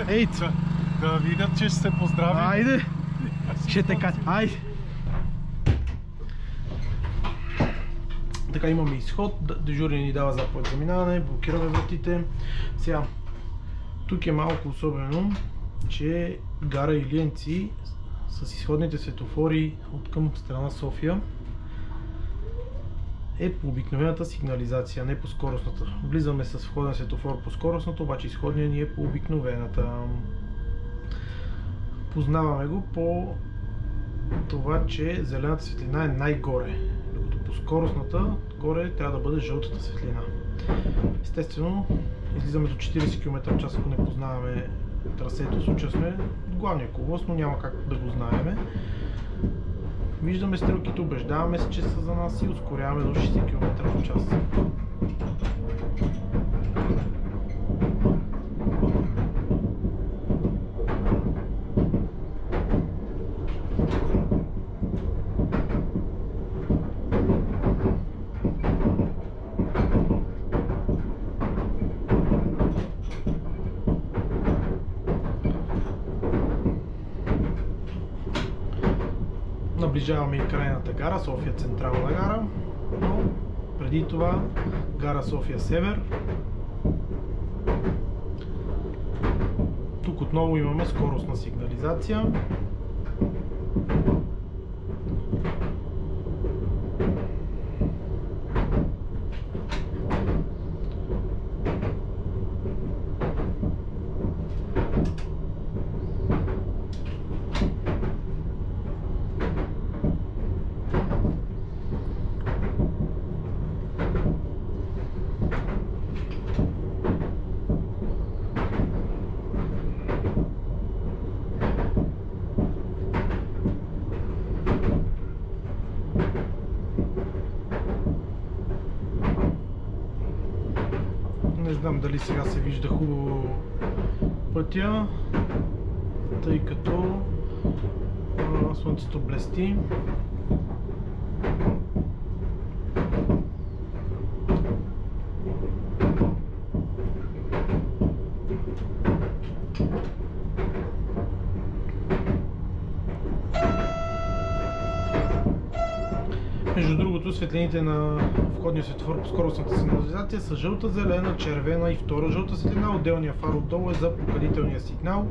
Ей, да видят, че ще се поздрави. Айде! Ще така. Айде! Така, имаме изход. Дежурен ни дава заповед за минаване. Блокираме вратите. Сега, тук е малко особено, че гара Илиенци с изходните светофори от към страна София е по обикновената сигнализация, не по скоростната. Влизаме с входен светофор по скоростната, обаче изходния ни е по обикновената. Познаваме го по това, че зелената светлина е най-горе, докато по скоростната горе трябва да бъде жълтата светлина. Естествено, излизаме до 40 км в час, ако не познаваме трасето. В случая сме в главния коловоз, но няма как да го знаеме. Виждаме стрелките, убеждаваме се, че са за нас и ускоряваме до 60 км в час. Наближаваме и крайната гара, София централна гара, но преди това гара София север. Тук отново имаме скоростна сигнализация. знам дали сега се вижда хубаво пътя, тъй като слънцето блести. Между другото, светлините на входния светофор по скоростната сигнализация са жълта, зелена, червена и втора жълта светлина. Отделния фар отдолу е за поканителния сигнал.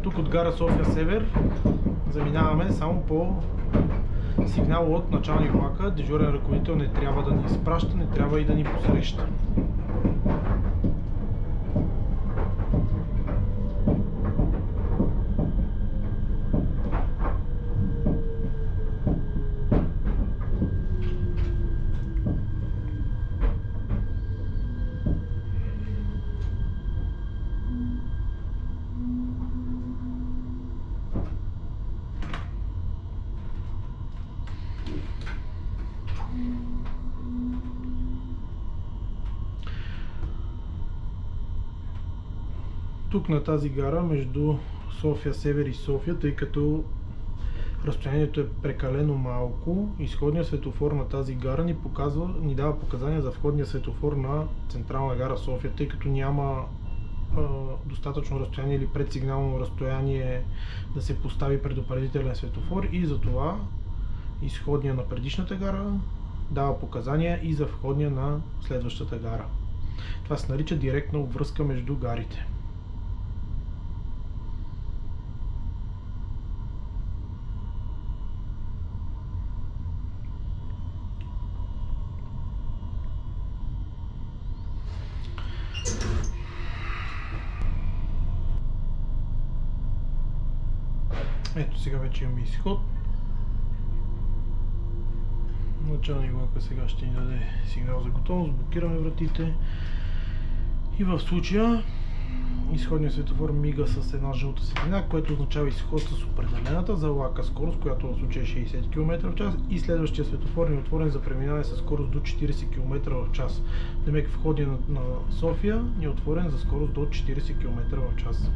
Тук от гара София Север заминаваме само по сигнал от началник влака. Дежурен ръководител не трябва да ни изпраща, не трябва и да ни посреща. Тук на тази гара между София Север и София, тъй като разстоянието е прекалено малко, изходният светофор на тази гара ни дава показания за входния светофор на централна гара София, тъй като няма достатъчно разстояние или предсигнално разстояние да се постави предупредителен светофор, и затова изходния на предишната гара дава показания и за входния на следващата гара. Това се нарича директна обвръзка между гарите. Ето сега вече имаме изход. Началник влака сега ще ни даде сигнал за готовност, блокираме вратите и в случая изходният светофор мига с една жълта светлина, което означава изход с определената за влака скорост, която в случая е 60 км в час, и следващия светофор е отворен за преминаване с скорост до 40 км в час. Демек входния на София е отворен за скорост до 40 км в час.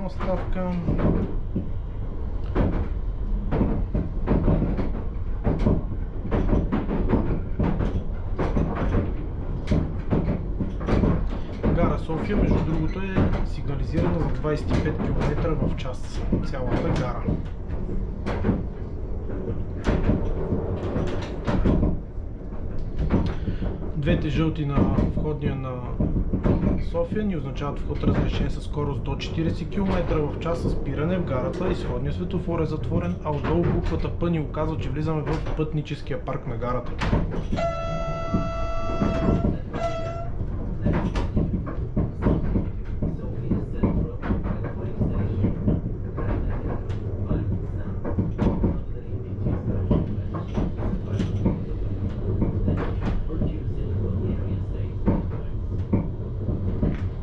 Ставка. Гара София, между другото, е сигнализирана за 25 км в час. Цялата гара. Двете жълти на входния на София ни означават вход разрешен със скорост до 40 км в час с спиране в гарата. Изходният светофор е затворен, а отдолу буквата П ни указва, че влизаме в пътническия парк на гарата.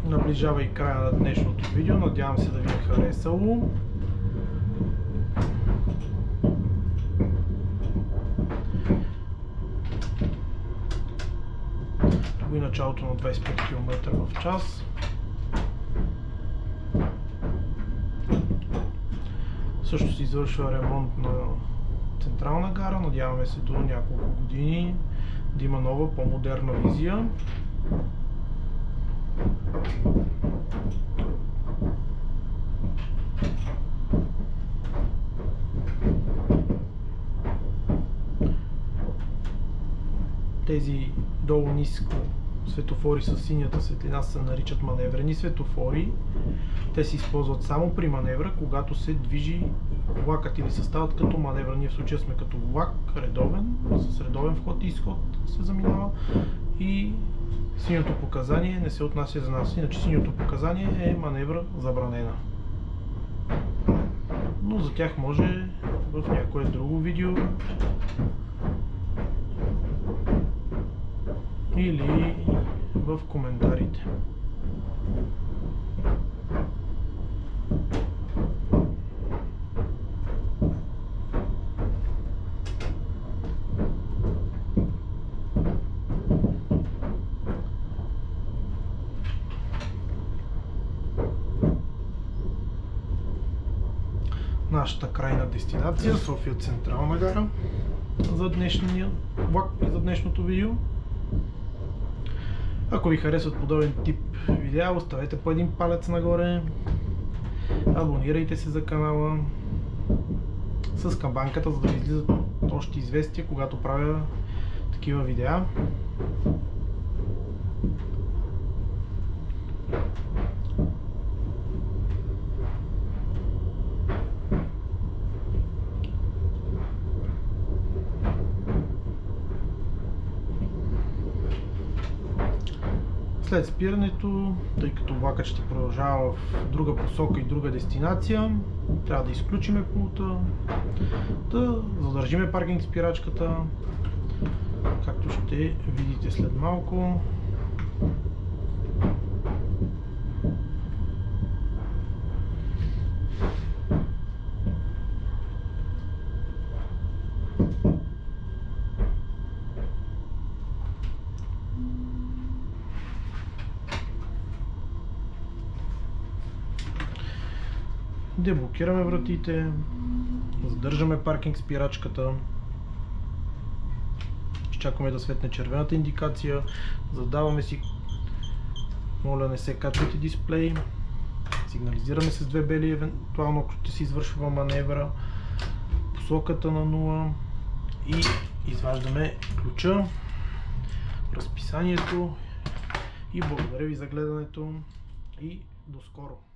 Наближава и края на днешното видео. Надявам се да ви е харесало. Тук и началото на 25 км в час. Също се извършва ремонт на централна гара. Надяваме се до няколко години да има нова, по-модерна визия. Тези долу ниско светофори с синята светлина се наричат маневрени светофори. Те се използват само при маневра, когато се движи влакът или съставът като маневра. Ние в случая сме като влак, редовен, с редовен вход и изход се заминава, и синьото показание не се отнася за нас. Иначе синьото показание е маневра забранена. Но за тях може в някое друго видео или в коментарите. Нашата крайна дестинация, София Централна гара, за днешния влак и за днешното видео. Ако ви харесват подобен тип видеа, оставете по един палец нагоре, абонирайте се за канала с камбанката, за да ви излизат още известия, когато правя такива видеа. След спирането, тъй като влакът ще продължава в друга посока и друга дестинация, трябва да изключиме пулта, да задържиме паркинг спирачката, както ще видите след малко. Деблокираме вратите, задържаме паркинг спирачката, изчакваме да светне червената индикация, задаваме си, моля не се качвайте дисплей, сигнализираме с две бели, евентуално ако ще се извършва маневра, посоката на 0 и изваждаме ключа, разписанието и благодаря ви за гледането и до скоро!